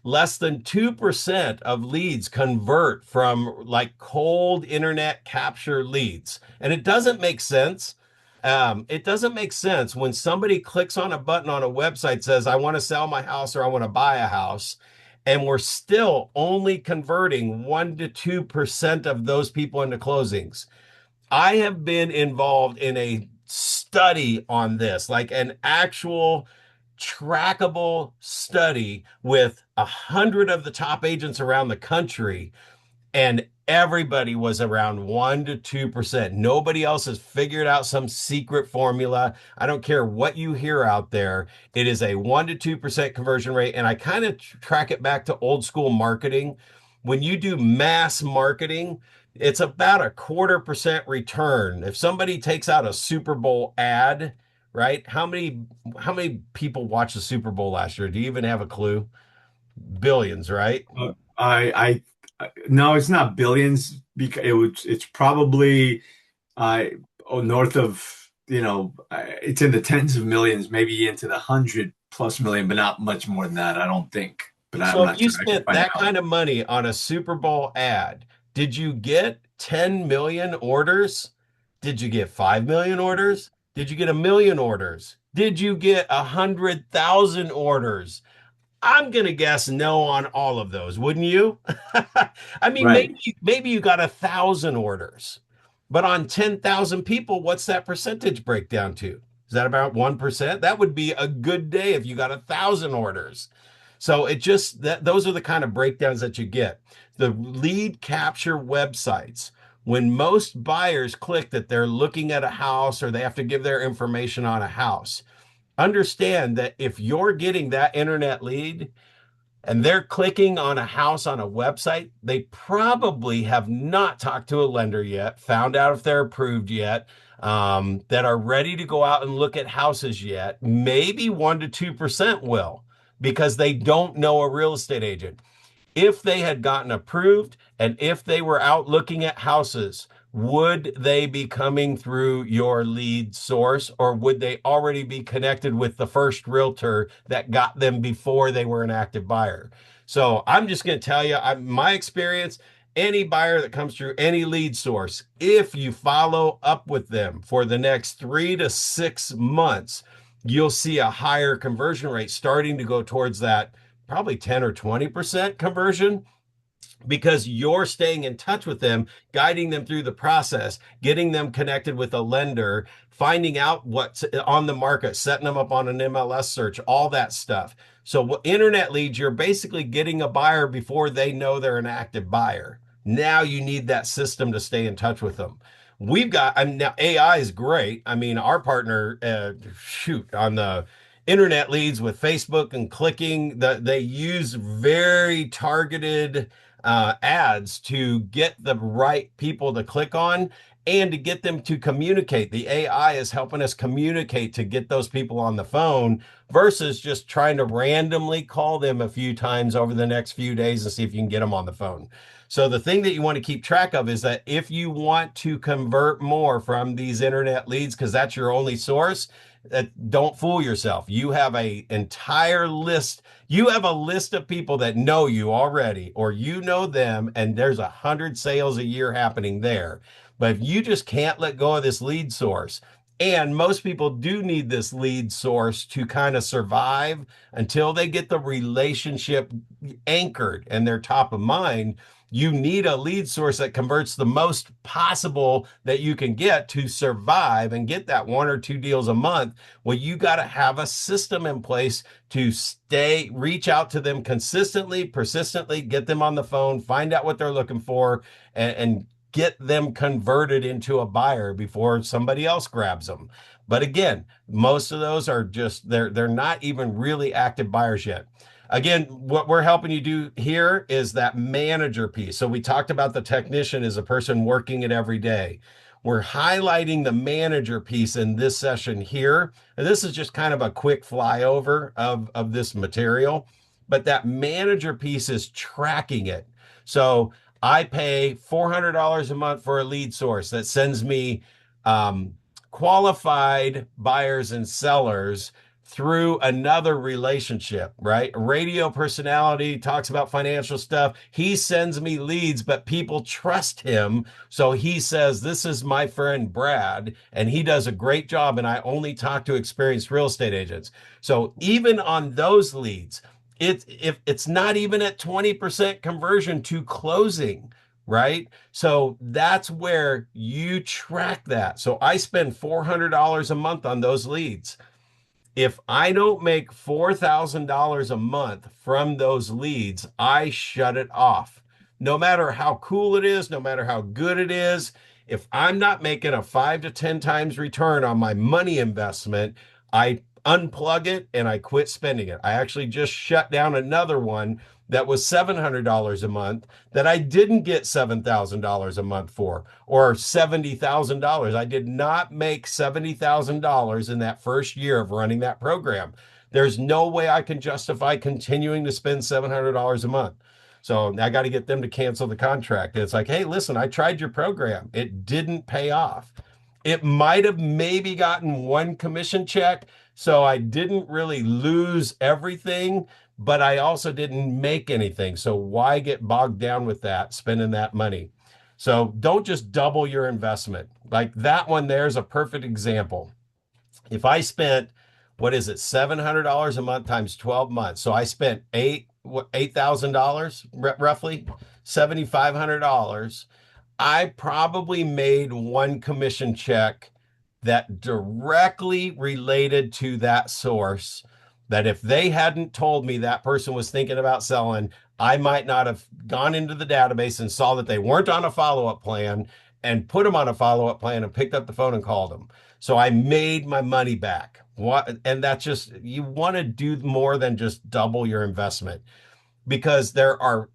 Less than 2% of leads convert from like cold internet capture leads. And it doesn't make sense. It doesn't make sense when somebody clicks on a button on a website, says, I want to sell my house or I want to buy a house, and we're still only converting 1 to 2% of those people into closings. I have been involved in a study on this, like an actual trackable study with 100 of the top agents around the country, and everybody was around 1 to 2%. Nobody else has figured out some secret formula. I don't care what you hear out there. It is a 1 to 2% conversion rate. And I kind of track it back to old school marketing. When you do mass marketing, it's about a 1/4% return. If somebody takes out a Super Bowl ad, right? How many people watched the Super Bowl last year? Do you even have a clue? Billions, right? No, it's not billions because it's probably uh north of, it's in the tens of millions, maybe into the 100+ million, but not much more than that, I don't think. But I'm So if not you sure. I can spent find that out. kind of money on a Super Bowl ad, did you get 10 million orders? Did you get 5 million orders? Did you get a million orders? Did you get 100,000 orders? I'm gonna guess no on all of those, wouldn't you? I mean, Right. maybe you got 1,000 orders, but on 10,000 people, what's that percentage breakdown to? Is that about 1%? That would be a good day if you got 1,000 orders. So it just that those are the kind of breakdowns that you get. The lead capture websites, when most buyers click that they're looking at a house or they have to give their information on a house, understand that if you're getting that internet lead and they're clicking on a house on a website, they probably have not talked to a lender yet, found out if they're approved yet, that are ready to go out and look at houses yet. Maybe 1 to 2% will because they don't know a real estate agent. If they had gotten approved and if they were out looking at houses, would they be coming through your lead source or would they already be connected with the first realtor that got them before they were an active buyer? So I'm just going to tell you, my experience, any buyer that comes through any lead source, if you follow up with them for the next 3 to 6 months, you'll see a higher conversion rate starting to go towards that probably 10 or 20% conversion because you're staying in touch with them, guiding them through the process, getting them connected with a lender, finding out what's on the market, setting them up on an MLS search, all that stuff. So, internet leads, you're basically getting a buyer before they know they're an active buyer. Now you need that system to stay in touch with them. We've got, I mean, now AI is great. I mean, our partner, shoot, on the internet leads with Facebook and clicking, they use very targeted ads to get the right people to click on and to get them to communicate. The AI is helping us communicate to get those people on the phone versus just trying to randomly call them a few times over the next few days and see if you can get them on the phone. So the thing that you want to keep track of is that if you want to convert more from these internet leads, because that's your only source, don't fool yourself. You have a entire list. You have a list of people that know you already, or you know them, and there's 100 sales a year happening there. But if you just can't let go of this lead source, and most people do need this lead source to kind of survive until they get the relationship anchored and they're top of mind, You need a lead source that converts the most possible that you can get to survive and get that one or two deals a month. Well, you got to have a system in place to reach out to them consistently, persistently, get them on the phone, find out what they're looking for, and get them converted into a buyer before somebody else grabs them. But again, most of those are just they're not even really active buyers yet. Again, what we're helping you do here is that manager piece. So we talked about the technician as a person working it every day. We're highlighting the manager piece in this session here. And this is just kind of a quick flyover of this material, but that manager piece is tracking it. So I pay $400 a month for a lead source that sends me um, qualified buyers and sellers through another relationship, right? A radio personality talks about financial stuff. He sends me leads, but people trust him. So he says, this is my friend Brad, and he does a great job. And I only talk to experienced real estate agents. So even on those leads, if it's not even at 20% conversion to closing, right? So that's where you track that. So I spend $400 a month on those leads. If I don't make $4,000 a month from those leads, I shut it off. No matter how cool it is, no matter how good it is, if I'm not making a 5 to 10 times return on my money investment, I unplug it and I quit spending it. I actually just shut down another one that was $700 a month that I didn't get $7,000 a month for, or $70,000. I did not make $70,000 in that first year of running that program. There's no way I can justify continuing to spend $700 a month. So I got to get them to cancel the contract. And it's like, hey, listen, I tried your program. It didn't pay off. It might have maybe gotten one commission check. So I didn't really lose everything, but I also didn't make anything. So why get bogged down with that, spending that money? So don't just double your investment. Like that one, there's a perfect example. If I spent, what is it, $700 a month times 12 months. So I spent $8,000 roughly, $7,500. I probably made one commission check that directly related to that source, that if they hadn't told me that person was thinking about selling, I might not have gone into the database and saw that they weren't on a follow-up plan and put them on a follow-up plan and picked up the phone and called them. So I made my money back. What? And that's just, you want to do more than just double your investment, because there are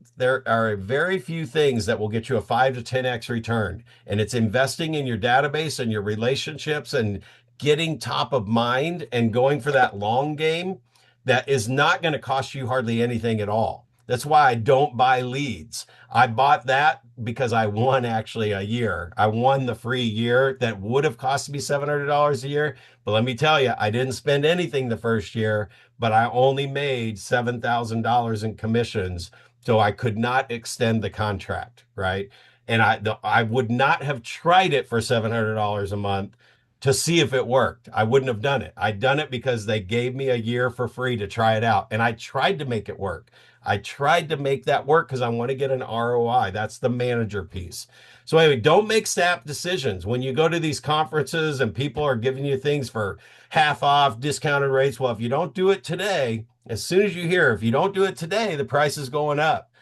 very few things that will get you a 5 to 10x return, and it's investing in your database and your relationships and getting top of mind and going for that long game that is not going to cost you hardly anything at all. That's why I don't buy leads. I bought that because I won actually a year. I won the free year that would have cost me $700 a year. But let me tell you, I didn't spend anything the first year, but I only made $7,000 in commissions. So I could not extend the contract, right? And I would not have tried it for $700 a month to see if it worked. I wouldn't have done it. I'd done it because they gave me a year for free to try it out. And I tried to make it work. I tried to make that work because I want to get an ROI. That's the manager piece. So anyway, don't make snap decisions. When you go to these conferences and people are giving you things for half off, discounted rates, well, if you don't do it today, as soon as you hear, if you don't do it today, the price is going up.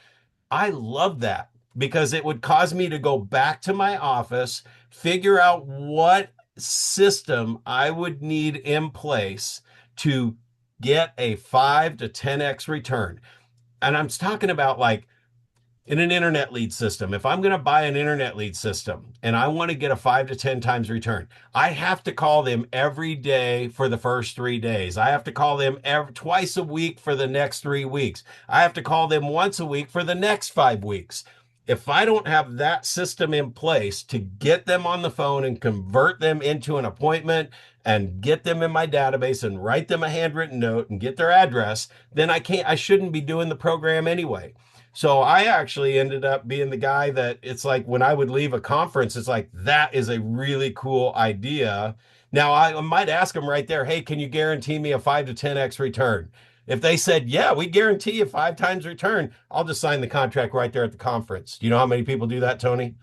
I love that because it would cause me to go back to my office, figure out what system I would need in place to get a 5 to 10x return. And I'm talking about like in an internet lead system. If I'm going to buy an internet lead system and I want to get a 5 to 10 times return, I have to call them every day for the first 3 days. I have to call them twice a week for the next 3 weeks. I have to call them once a week for the next 5 weeks. If I don't have that system in place to get them on the phone and convert them into an appointment and get them in my database and write them a handwritten note and get their address, then I shouldn't be doing the program anyway. So I actually ended up being the guy that it's like when I would leave a conference, it's like, that is a really cool idea. Now I might ask them right there, hey, can you guarantee me a 5 to 10x return? If they said, yeah, we guarantee you 5 times return, I'll just sign the contract right there at the conference. Do you know how many people do that, Tony?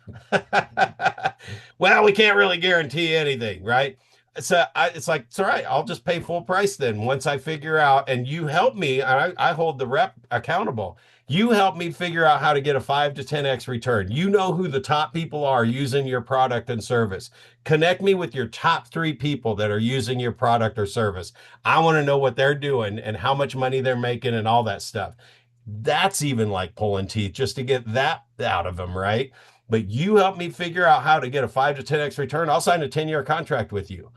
Well, we can't really guarantee anything, right? It's like, it's all right. I'll just pay full price then once I figure out, and you help me. I hold the rep accountable. You help me figure out how to get a 5 to 10x return. You know who the top people are using your product and service. Connect me with your top 3 people that are using your product or service. I want to know what they're doing and how much money they're making and all that stuff. That's even like pulling teeth just to get that out of them, right? But you help me figure out how to get a 5 to 10x return. I'll sign a 10-year contract with you.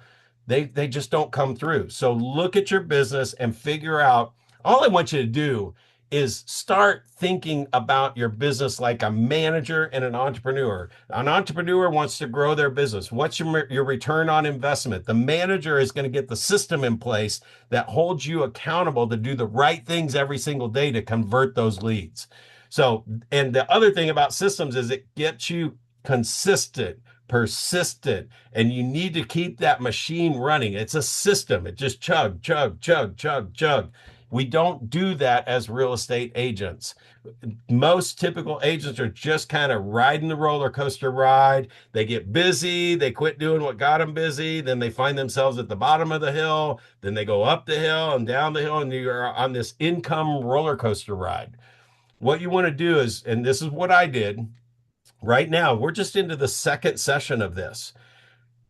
They just don't come through. So look at your business and figure out. All I want you to do is start thinking about your business like a manager and an entrepreneur. An entrepreneur wants to grow their business. What's your return on investment? The manager is going to get the system in place that holds you accountable to do the right things every single day to convert those leads. So, and the other thing about systems is it gets you consistent, persistent, and you need to keep that machine running. It's a system. It just chug, chug, chug, chug, chug. We don't do that as real estate agents. Most typical agents are just kind of riding the roller coaster ride. They get busy, they quit doing what got them busy, then they find themselves at the bottom of the hill, then they go up the hill and down the hill, and you're on this income roller coaster ride. What you want to do is, and this is what I did right now, we're just into the second session of this,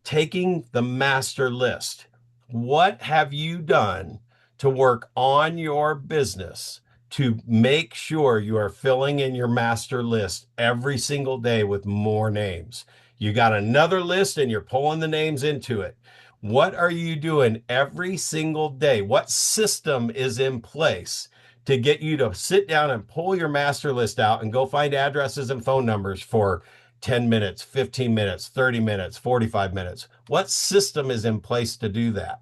taking the master list. What have you done to work on your business to make sure you are filling in your master list every single day with more names? You got another list and you're pulling the names into it. What are you doing every single day? What system is in place to get you to sit down and pull your master list out and go find addresses and phone numbers for 10 minutes, 15 minutes, 30 minutes, 45 minutes? What system is in place to do that?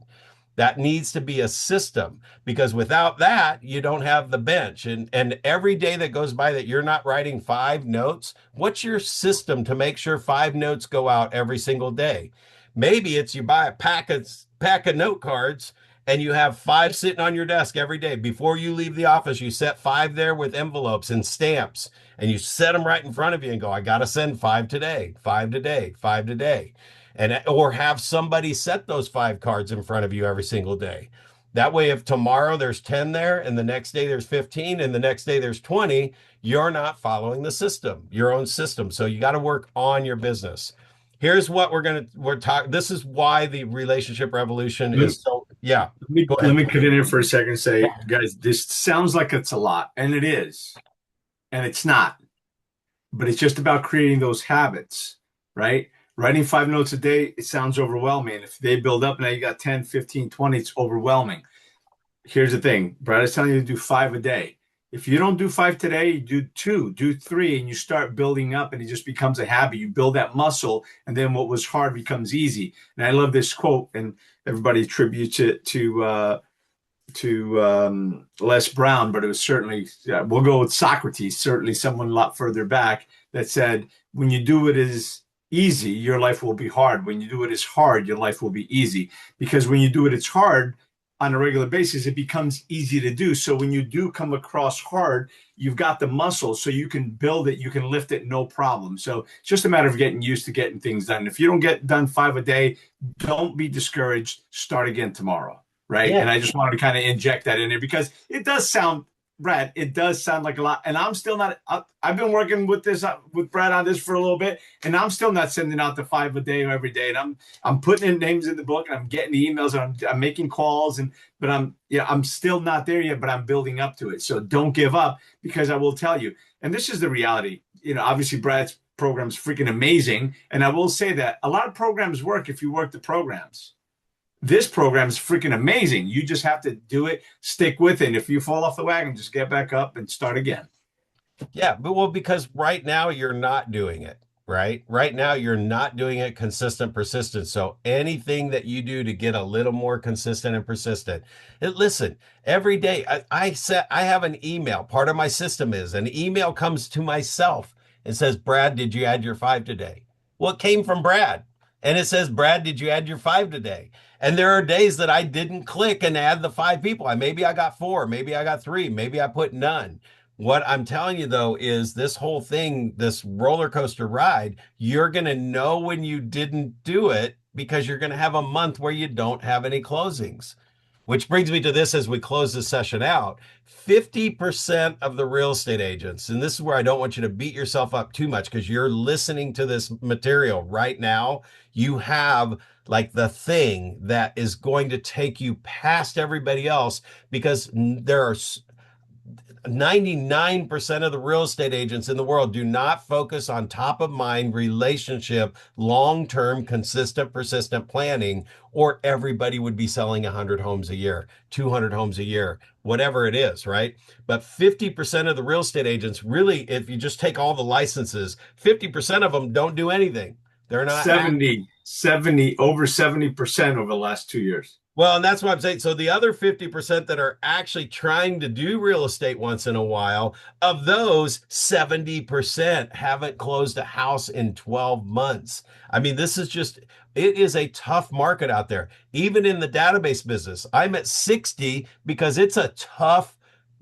That needs to be a system, because without that, you don't have the bench. And every day that goes by that you're not writing 5 notes, what's your system to make sure 5 notes go out every single day? Maybe it's you buy a pack of note cards and you have 5 sitting on your desk every day. Before you leave the office, you set 5 there with envelopes and stamps, and you set them right in front of you and go, I got to send 5 today, 5 today, 5 today. And or have somebody set those 5 cards in front of you every single day. That way, if tomorrow there's 10 there and the next day there's 15 and the next day there's 20, you're not following the system, your own system. So you got to work on your business. Here's what we're talking. This is why the relationship revolution Let, is so, yeah. let me Go let ahead. me cut in here for a second and say, guys, this sounds like it's a lot, and it is, and it's not. But it's just about creating those habits, right? Writing 5 notes a day, it sounds overwhelming. If they build up, now you got 10, 15, 20, it's overwhelming. Here's the thing, Brad is telling you to do 5 a day. If you don't do 5 today, you do two, do three, and you start building up, and it just becomes a habit. You build that muscle, and then what was hard becomes easy. And I love this quote, and everybody attributes it to Les Brown, but it was certainly, we'll go with Socrates, certainly someone a lot further back, that said, when you do it as easy, your life will be hard. When you do it as hard, your life will be easy. Because when you do it as hard on a regular basis, it becomes easy to do. So when you do come across hard, you've got the muscle, so you can build it, you can lift it, no problem. So it's just a matter of getting used to getting things done. If you don't get done 5 a day, don't be discouraged. Start again tomorrow. Right. Yeah. And I just wanted to kind of inject that in there because it does sound, Brad, it does sound like a lot. And I'm still not, I've been working with this, with Brad on this for a little bit, and I'm still not sending out the 5 a day every day. And I'm putting in names in the book, and I'm getting the emails, and I'm making calls, but I'm still not there yet, but I'm building up to it. So don't give up, because I will tell you, and this is the reality, obviously Brad's program's freaking amazing. And I will say that a lot of programs work if you work the programs. This program is freaking amazing. You just have to do it, stick with it. And if you fall off the wagon, just get back up and start again. Yeah, but well, because right now you're not doing it, right? Right now you're not doing it consistent, persistent. So anything that you do to get a little more consistent and persistent, listen, every day I have an email. Part of my system is an email comes to myself and says, Brad, did you add your 5 today? Well, it came from Brad. And it says, Brad, did you add your five today? And there are days that I didn't click and add the five people. Maybe I got four, maybe I got three, maybe I put none. What I'm telling you though is this whole thing, this roller coaster ride, you're going to know when you didn't do it because you're going to have a month where you don't have any closings. Which brings me to this as we close this session out. 50% of the real estate agents, and this is where I don't want you to beat yourself up too much because you're listening to this material right now. You have like the thing that is going to take you past everybody else because there are 99% of the real estate agents in the world do not focus on top of mind relationship, long term, consistent, persistent planning, or everybody would be selling 100 homes a year, 200 homes a year, whatever it is, right? But 50% of the real estate agents really, if you just take all the licenses, 50% of them don't do anything. They're not active. 70, over 70% over the last 2 years. Well, and that's what I'm saying. So the other 50% that are actually trying to do real estate once in a while, of those, 70% haven't closed a house in 12 months. I mean, this is just, it is a tough market out there. Even in the database business, I'm at 60 because it's a tough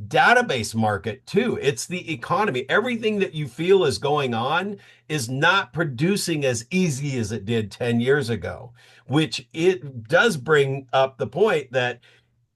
database market too. It's the economy. Everything that you feel is going on is not producing as easy as it did 10 years ago, which it does bring up the point that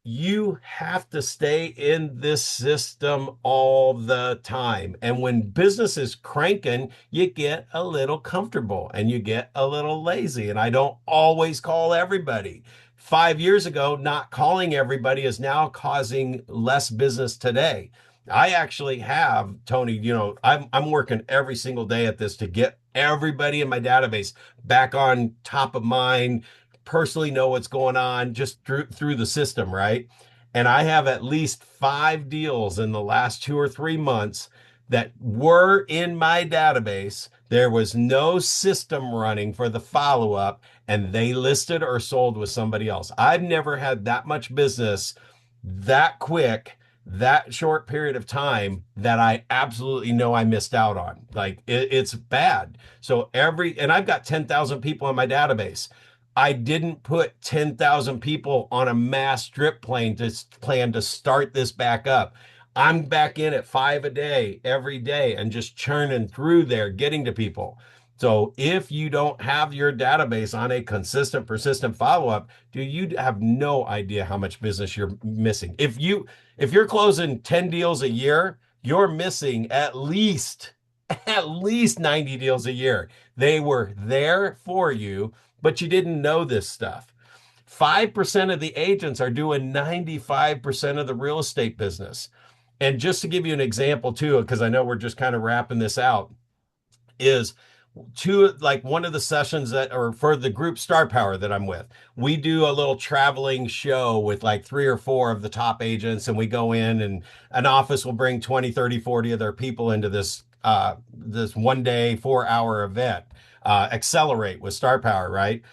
you have to stay in this system all the time. And when business is cranking, you get a little comfortable and you get a little lazy. And I don't always call everybody. 5 years ago, not calling everybody is now causing less business today. I actually have, Tony, I'm working every single day at this to get everybody in my database back on top of mind, personally know what's going on just through the system, right? And I have at least 5 deals in the last 2 or 3 months that were in my database. There was no system running for the follow up, and they listed or sold with somebody else. I've never had that much business that quick, that short period of time that I absolutely know I missed out on. Like it's bad. So and I've got 10,000 people in my database. I didn't put 10,000 people on a mass drip plane to plan to start this back up. I'm back in at 5 a day every day and just churning through there, getting to people. So if you don't have your database on a consistent, persistent follow-up, you have no idea how much business you're missing. If you're closing 10 deals a year, you're missing at least 90 deals a year. They were there for you, but you didn't know this stuff. 5% of the agents are doing 95% of the real estate business. And just to give you an example too, because I know we're just kind of wrapping this out, is like one of the sessions that or for the group Star Power that I'm with, we do a little traveling show with like 3 or 4 of the top agents, and we go in and an office will bring 20, 30, 40 of their people into this 1 day 4 hour event, accelerate with Star Power, right?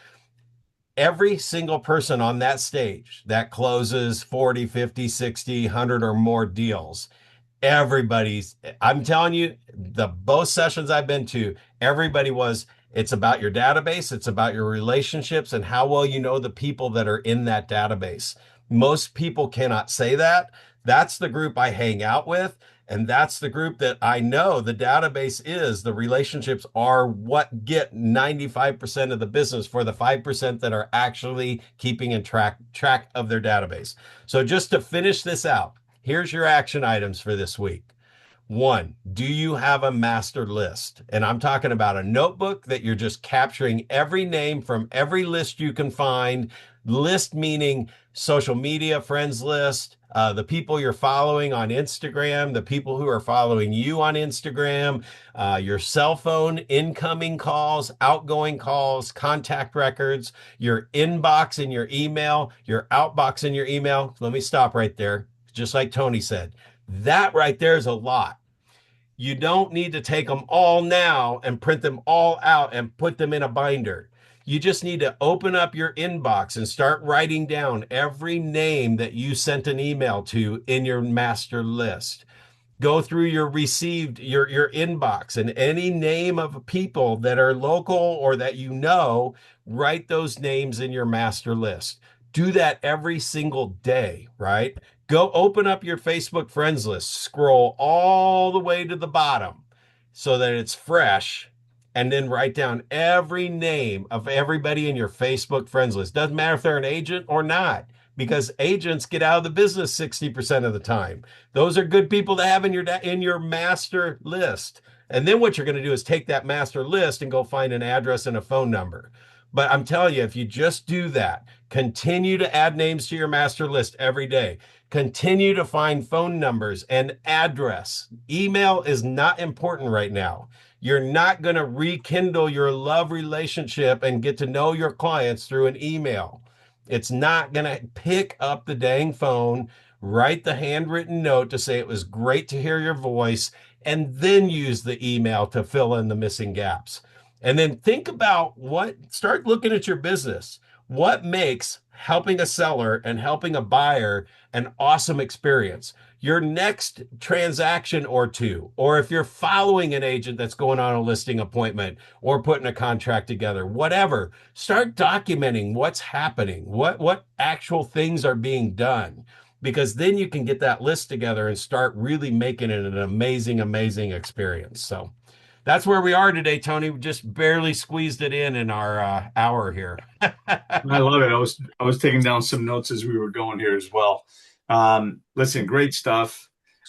Every single person on that stage that closes 40, 50, 60, 100 or more deals, I'm telling you, the both sessions I've been to, it's about your database, it's about your relationships and how well you know the people that are in that database. Most people cannot say that. That's the group I hang out with. And that's the group that I know the database is. The relationships are what get 95% of the business for the 5% that are actually keeping in track of their database. So just to finish this out, here's your action items for this week. 1, do you have a master list? And I'm talking about a notebook that you're just capturing every name from every list you can find. List meaning social media, friends list, the people you're following on Instagram, the people who are following you on Instagram, your cell phone, incoming calls, outgoing calls, contact records, your inbox in your email, your outbox in your email. Let me stop right there. Just like Tony said, that right there is a lot. You don't need to take them all now and print them all out and put them in a binder. You just need to open up your inbox and start writing down every name that you sent an email to in your master list. Go through your received your inbox and any name of people that are local or that you know, write those names in your master list. Do that every single day, right? Go open up your Facebook friends list, scroll all the way to the bottom so that it's fresh, and then write down every name of everybody in your Facebook friends list. Doesn't matter if they're an agent or not, because agents get out of the business 60% of the time. Those are good people to have in your master list. And then what you're going to do is take that master list and go find an address and a phone number. But I'm telling you, if you just do that, continue to add names to your master list every day. Continue to find phone numbers and address. Email is not important right now. You're not going to rekindle your love relationship and get to know your clients through an email. It's not going to pick up the dang phone, write the handwritten note to say it was great to hear your voice, and then use the email to fill in the missing gaps. And then think about start looking at your business. What makes helping a seller and helping a buyer an awesome experience? Your next transaction or two, or if you're following an agent that's going on a listing appointment or putting a contract together, whatever, start documenting what's happening, what actual things are being done, because then you can get that list together and start really making it an amazing, amazing experience. So that's where we are today, Tony. We just barely squeezed it in our hour here. I love it. I was taking down some notes as we were going here as well. Listen, great stuff.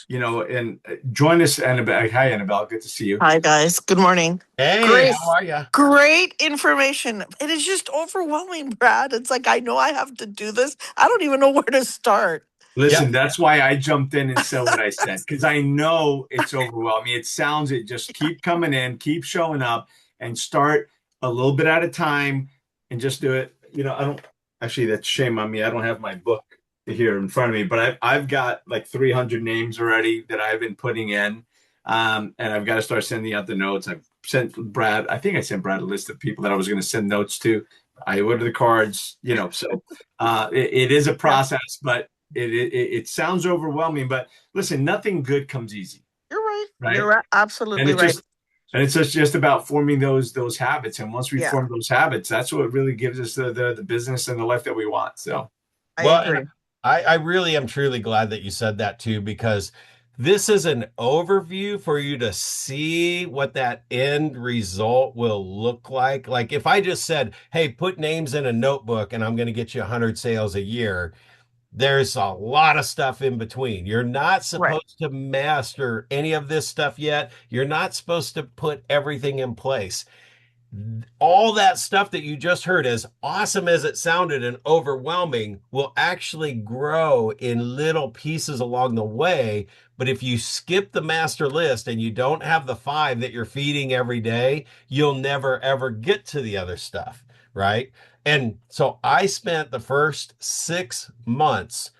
And join us, Annabelle. Hi, Annabelle. Good to see you. Hi, guys. Good morning. Hey, Great, how are you? great information. It is just overwhelming, Brad. It's like, I know I have to do this. I don't even know where to start. Yep. Listen, that's why I jumped in and said what I said, because I know it's overwhelming. It just keep coming in, keep showing up, and start a little bit at a time and just do it. I don't actually, that's shame on me. I don't have my book here in front of me, but I've got like 300 names already that I've been putting in. And I've got to start sending out the notes. I've sent Brad, I think I sent Brad a list of people that I was going to send notes to. I ordered the cards, so it is a Yeah, process, but it sounds overwhelming, but listen, nothing good comes easy, you're right. You're right? right. And Absolutely it's right. just about forming those habits. And once we Yeah, form those habits, that's what really gives us the business and the life that we want. So I Well, and agree. I really am truly glad that you said that too, because this is an overview for you to see what that end result will look like. Like if I just said, hey, put names in a notebook and I'm going to get you 100 sales a year, there's a lot of stuff in between. You're not Right. supposed to master any of this stuff yet. You're not supposed to put everything in place. All that stuff that you just heard, as awesome as it sounded and overwhelming, will actually grow in little pieces along the way. But if you skip the master list and you don't have the five that you're feeding every day, you'll never ever get to the other stuff, right? And so I spent the first 6 months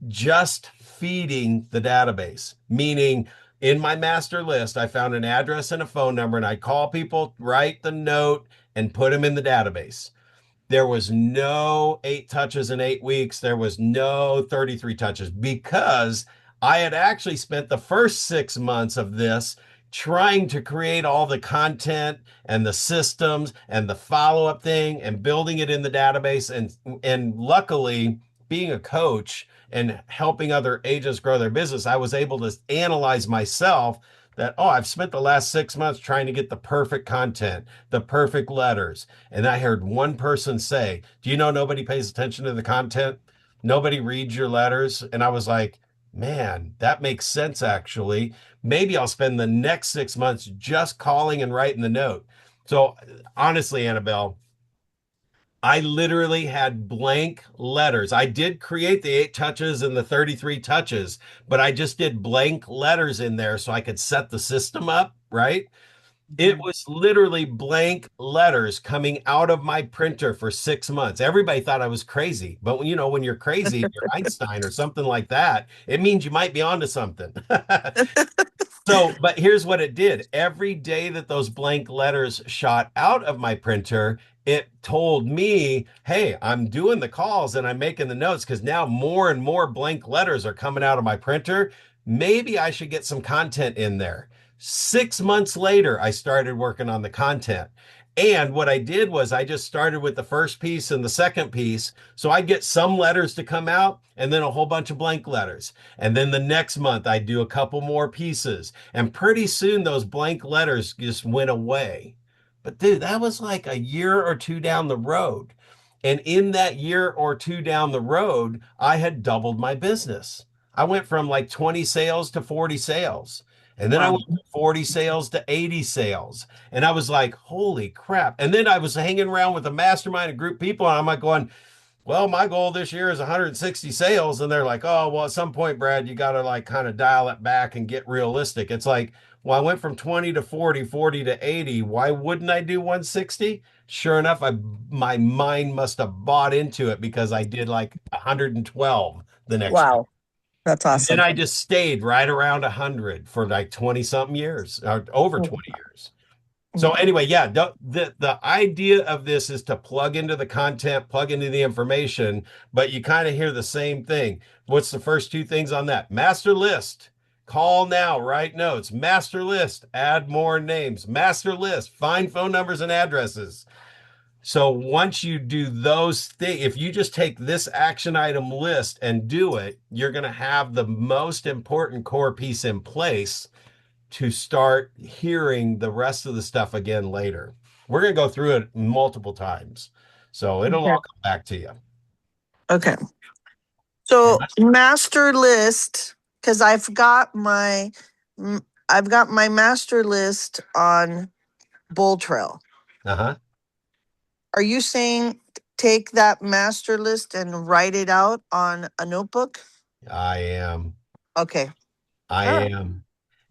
just feeding the database, meaning in my master list, I found an address and a phone number, and I call people, write the note, and put them in the database. There was no 8 touches in 8 weeks. There was no 33 touches because I had actually spent the first 6 months of this trying to create all the content and the systems and the follow-up thing and building it in the database. And luckily, being a coach and helping other agents grow their business, I was able to analyze myself that, oh, I've spent the last 6 months trying to get the perfect content, the perfect letters. And I heard one person say, do you know nobody pays attention to the content? Nobody reads your letters. And I was like, man, that makes sense actually. Maybe I'll spend the next 6 months just calling and writing the note. So honestly, Annabelle, I literally had blank letters. I did create the 8 touches and the 33 touches, but I just did blank letters in there so I could set the system up, right? It Mhm. was literally blank letters coming out of my printer for 6 months. Everybody thought I was crazy, but when you're crazy, you're Einstein or something like that, it means you might be onto something. So, but here's what it did. Every day that those blank letters shot out of my printer, it told me, hey, I'm doing the calls and I'm making the notes because now more and more blank letters are coming out of my printer. maybe I should get some content in there. 6 months later, I started working on the content. And what I did was I just started with the first piece and the second piece. So I get some letters to come out and then a whole bunch of blank letters. And then the next month I do a couple more pieces. And pretty soon those blank letters just went away. But dude, that was like a year or two down the road. And in that year or two down the road, I had doubled my business. I went from like 20 sales to 40 sales. And then I Wow. went from 40 sales to 80 sales. And I was like, holy crap. And then I was hanging around with a mastermind, a group of people, and I'm like going, well, my goal this year is 160 sales. And they're like, oh, well, at some point, Brad, you got to like kind of dial it back and get realistic. It's like, well, I went from 20 to 40, 40 to 80. Why wouldn't I do 160? Sure enough, my mind must have bought into it because I did like 112 the next year. Wow. That's And then awesome. I just stayed right around 100 for like 20 something years, or over 20 years. So anyway, yeah, the idea of this is to plug into the content, plug into the information, but you kind of hear the same thing. What's the first two things on that? Master list. Call now, write notes. Master list, add more names. Master list, find phone numbers and addresses. So once you do those things, if you just take this action item list and do it, you're going to have the most important core piece in place to start hearing the rest of the stuff again later. We're going to go through it multiple times. So it'll Okay. all come back to you. Okay. So master list, because I've got my master list on Bull Trail. Uh-huh. Are you saying take that master list and write it out on a notebook? I am. Okay. I All right. am.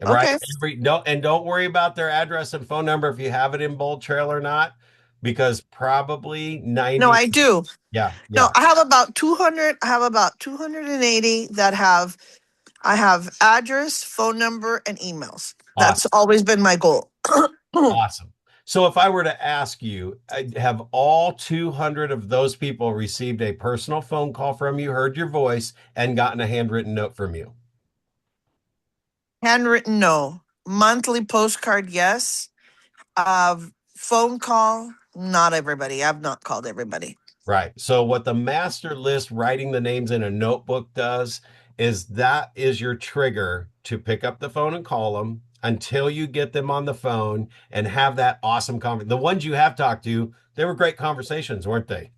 Right. Okay. Don't worry about their address and phone number if you have it in Bold Trail or not, because probably 90. No, I do. Yeah. No, Yeah. I have about 200. I have about 280 that have. I have address, phone number, and emails. That's Awesome. always been my goal. Awesome. So if I were to ask you, have all 200 of those people received a personal phone call from you, heard your voice, and gotten a handwritten note from you? Handwritten, no. Monthly postcard, yes. Phone call, not everybody. I've not called everybody. Right. So what the master list, writing the names in a notebook does is that is your trigger to pick up the phone and call them until you get them on the phone and have that awesome conversation. The ones you have talked to, they were great conversations, weren't they?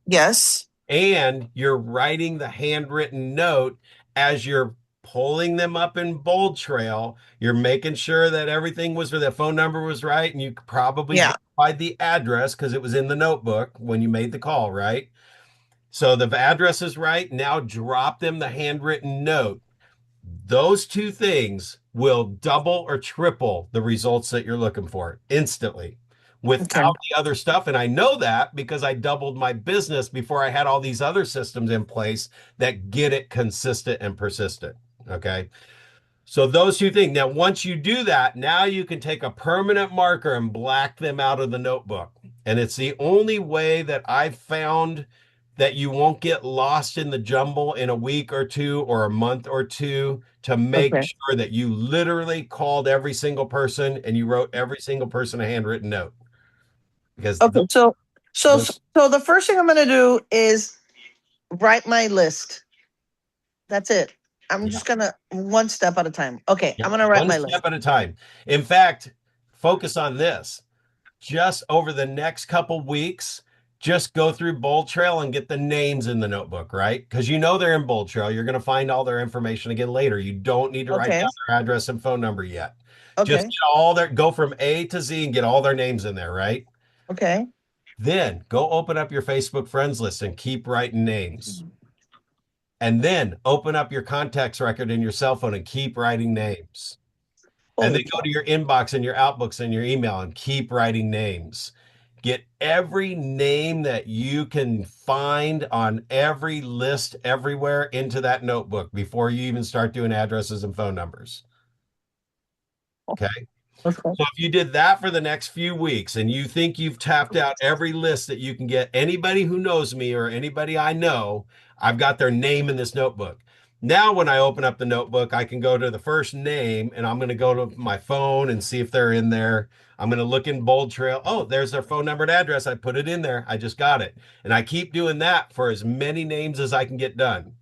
Yes. And you're writing the handwritten note as you're pulling them up in Bold Trail. You're making sure that everything was, or the phone number was right, and you probably Yeah. verified the address because it was in the notebook when you made the call, right? So the address is right. Now drop them the handwritten note. Those two things will double or triple the results that you're looking for instantly Okay. without the other stuff. And I know that because I doubled my business before I had all these other systems in place that get it consistent and persistent. Okay. So those two things. Now, once you do that, now you can take a permanent marker and black them out of the notebook. And it's the only way that I've found that you won't get lost in the jumble in a week or two or a month or two to make Okay. sure that you literally called every single person and you wrote every single person a handwritten note. Because Okay. So those, the first thing I'm going to do is write my list. That's it. I'm yeah, just gonna one step at a time. Okay, yeah, I'm gonna write one my step list. at a time. In fact, focus on this. Just over the next couple weeks, just go through Bold Trail and get the names in the notebook, right? Because you know they're in Bold Trail. You're going to find all their information again later. You don't need to write Okay. down their address and phone number yet. Just Okay. get all their, go from A to Z and get all their names in there, right? Okay. Then go open up your Facebook friends list and keep writing names. And then open up your contacts record in your cell phone and keep writing names. And then Holy go cow. to your inbox and your outbooks and your email and keep writing names. Get every name that you can find on every list everywhere into that notebook before you even start doing addresses and phone numbers. Okay. Okay. So if you did that for the next few weeks and you think you've tapped out every list that you can get, anybody who knows me or anybody I know, I've got their name in this notebook. Now, when I open up the notebook, I can go to the first name and I'm going to go to my phone and see if they're in there. I'm going to look in Bold Trail. Oh, there's their phone number and address. I put it in there. I just got it. And I keep doing that for as many names as I can get done.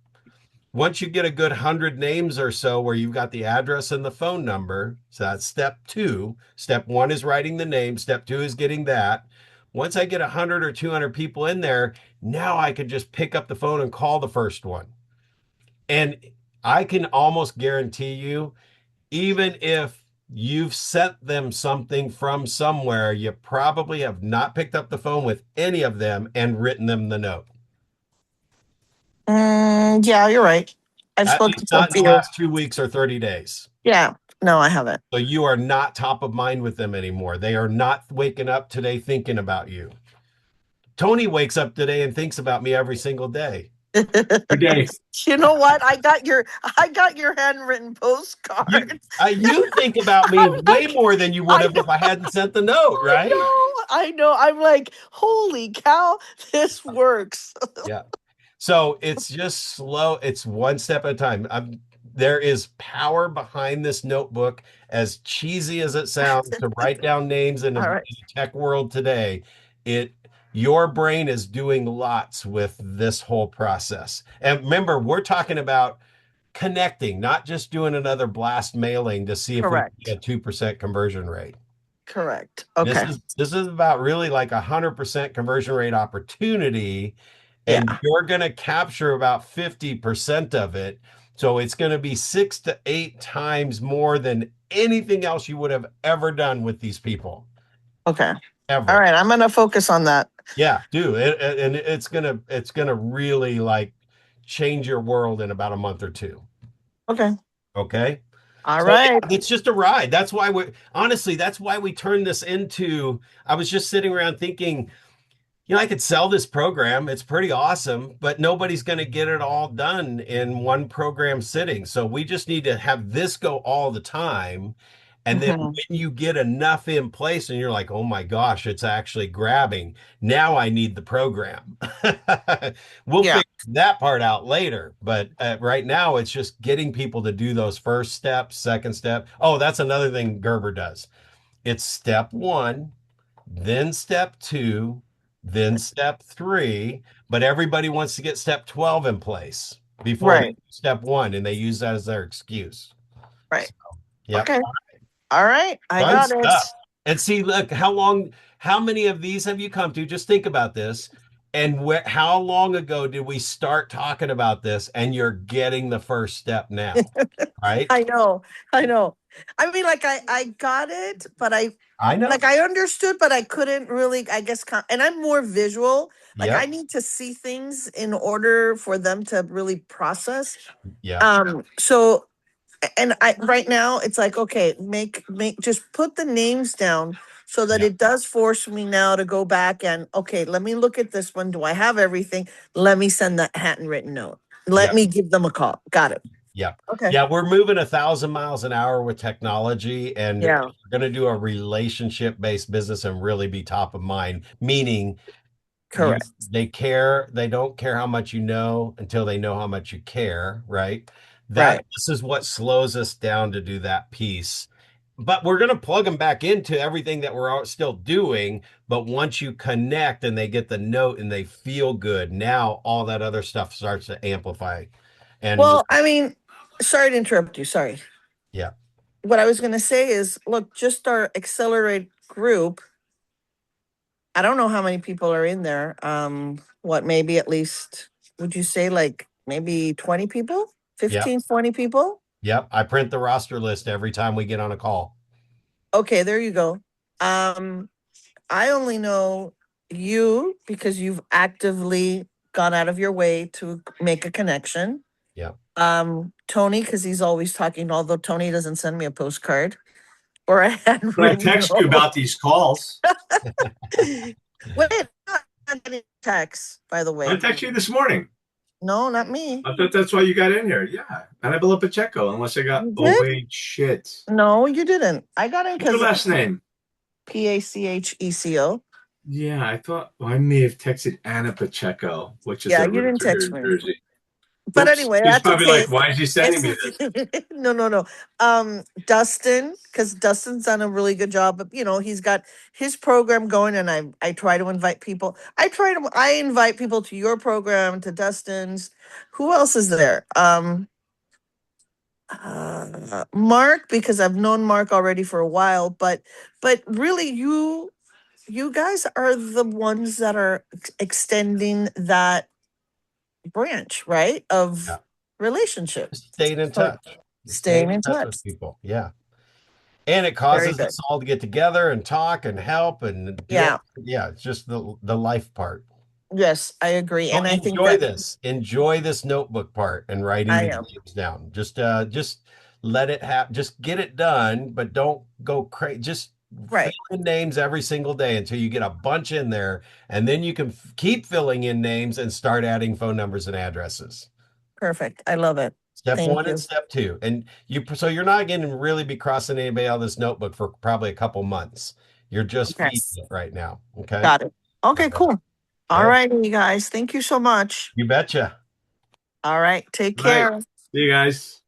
Once you get a good 100 names or so where you've got the address and the phone number, so that's step two. Step one is writing the name. Step two is getting that. Once I get 100 or 200 people in there, now I can just pick up the phone and call the first one. And I can almost guarantee you, even if you've sent them something from somewhere, you probably have not picked up the phone with any of them and written them the note. Yeah, you're right. I've At spoken least to a not in the few. last 2 weeks or 30 days. Yeah, no, I haven't. So you are not top of mind with them anymore. They are not waking up today thinking about you. Tony wakes up today and thinks about me every single day. Good day. You know what? I got your handwritten postcard. You think about me I'm way like, more than you would have if I hadn't sent the note, right? I know. I'm like, holy cow, this works. Yeah. So it's just slow. It's one step at a time. There is power behind this notebook, as cheesy as it sounds, to write down names in All the right. tech world today. Your brain is doing lots with this whole process. And remember, we're talking about connecting, not just doing another blast mailing to see if we can Correct. get a 2% conversion rate. Correct. This Okay. is this is about really like 100% conversion rate opportunity, and Yeah. you're going to capture about 50% of it. So it's going to be 6 to 8 times more than anything else you would have ever done with these people, Okay. All ever. right. I'm gonna focus on that. Yeah, do and it's gonna really like change your world in about a month or two. Okay. Okay. All So right. yeah, it's just a ride. That's why that's why we turned this into, I was just sitting around thinking, I could sell this program. It's pretty awesome, but nobody's going to get it all done in one program sitting. So we just need to have this go all the time. And then when Mhm. you get enough in place and you're like, oh my gosh, it's actually grabbing. Now I need the program. We'll Yeah. figure that part out later. But right now, it's just getting people to do those first steps, second step. Oh, that's another thing Gerber does. It's step one, then step two, then step three, but everybody wants to get step 12 in place before they Right. do step one, and they use that as their excuse. Right. So, yep, Okay. All right. I fun got it. stuff. And see, look, how many of these have you come to? Just think about this. And how long ago did we start talking about this? And you're getting the first step now, right? I know. I know. I mean, like I got it, but I know. I understood, but I couldn't really, I guess, and I'm more visual. Like I Yep. need to see things in order for them to really process. Yep. So, and I right now it's like, okay, make just put the names down so that Yep. it does force me now to go back and okay, let me look at this one. Do I have everything? Let me send that handwritten note. Let Yep. me give them a call. Got it. Yeah. Okay. Yeah, we're moving 1,000 miles an hour with technology, and Yeah. we're going to do a relationship-based business and really be top of mind, meaning Correct. they don't care how much you know until they know how much you care, right? Right. This is what slows us down to do that piece. But we're going to plug them back into everything that we're still doing. But once you connect and they get the note and they feel good, now all that other stuff starts to amplify. And Well, I mean, sorry to interrupt you. Sorry. yeah. What I was going to say is, look, just our accelerate group. I don't know how many people are in there. What, maybe at least, would you say like maybe 20 people, Yep. 15, 20 people? Yep. I print the roster list every time we get on a call. Okay, there you go. Um, I only know you because you've actively gone out of your way to make a connection. Yep. Tony, because he's always talking, although Tony doesn't send me a postcard or a But I handwritten text you note. about these calls. Wait, I'm not getting texts, by the I way. texted you this morning. No, not me. I thought that's why you got in here. Yeah. Annabella Pacheco, unless I got, You oh, did? wait, shit. No, you didn't. I got in What's your because last name? Pacheco. Yeah, I thought I may have texted Anna Pacheco, which is Yeah, a you didn't realtor here text in me. Jersey. But Oops. anyway, He's that's probably okay. like, why is he sending me this? No. Dustin, because Dustin's done a really good job. He's got his program going, and I try to invite people. I invite people to your program, to Dustin's. Who else is there? Mark, because I've known Mark already for a while, but really you guys are the ones that are extending that branch, right? Yeah. Of relationship. Staying in So touch. Staying staying in in touch touch. with people. Yeah. And it Very causes good. us all to get together and talk and help and do all. Yeah. Yeah, it's just the life part. Yes, I agree. So And I think enjoy that this. Enjoy this notebook part and writing I these am. names down. Just let it happen. Just get it done, but don't go crazy. Just fill Right. in names every single day until you get a bunch in there, and then you can keep filling in names and start adding phone numbers and addresses. Perfect. I love it. Step Thank one and you. step two. And so you're not going to really be crossing anybody out of this notebook for probably a couple months. You're just Okay. feeding it right now. Okay. Got it. Okay, All right. cool. All Okay. right, you guys. Thank you so much. You betcha. All right. Take All right. care. See you guys.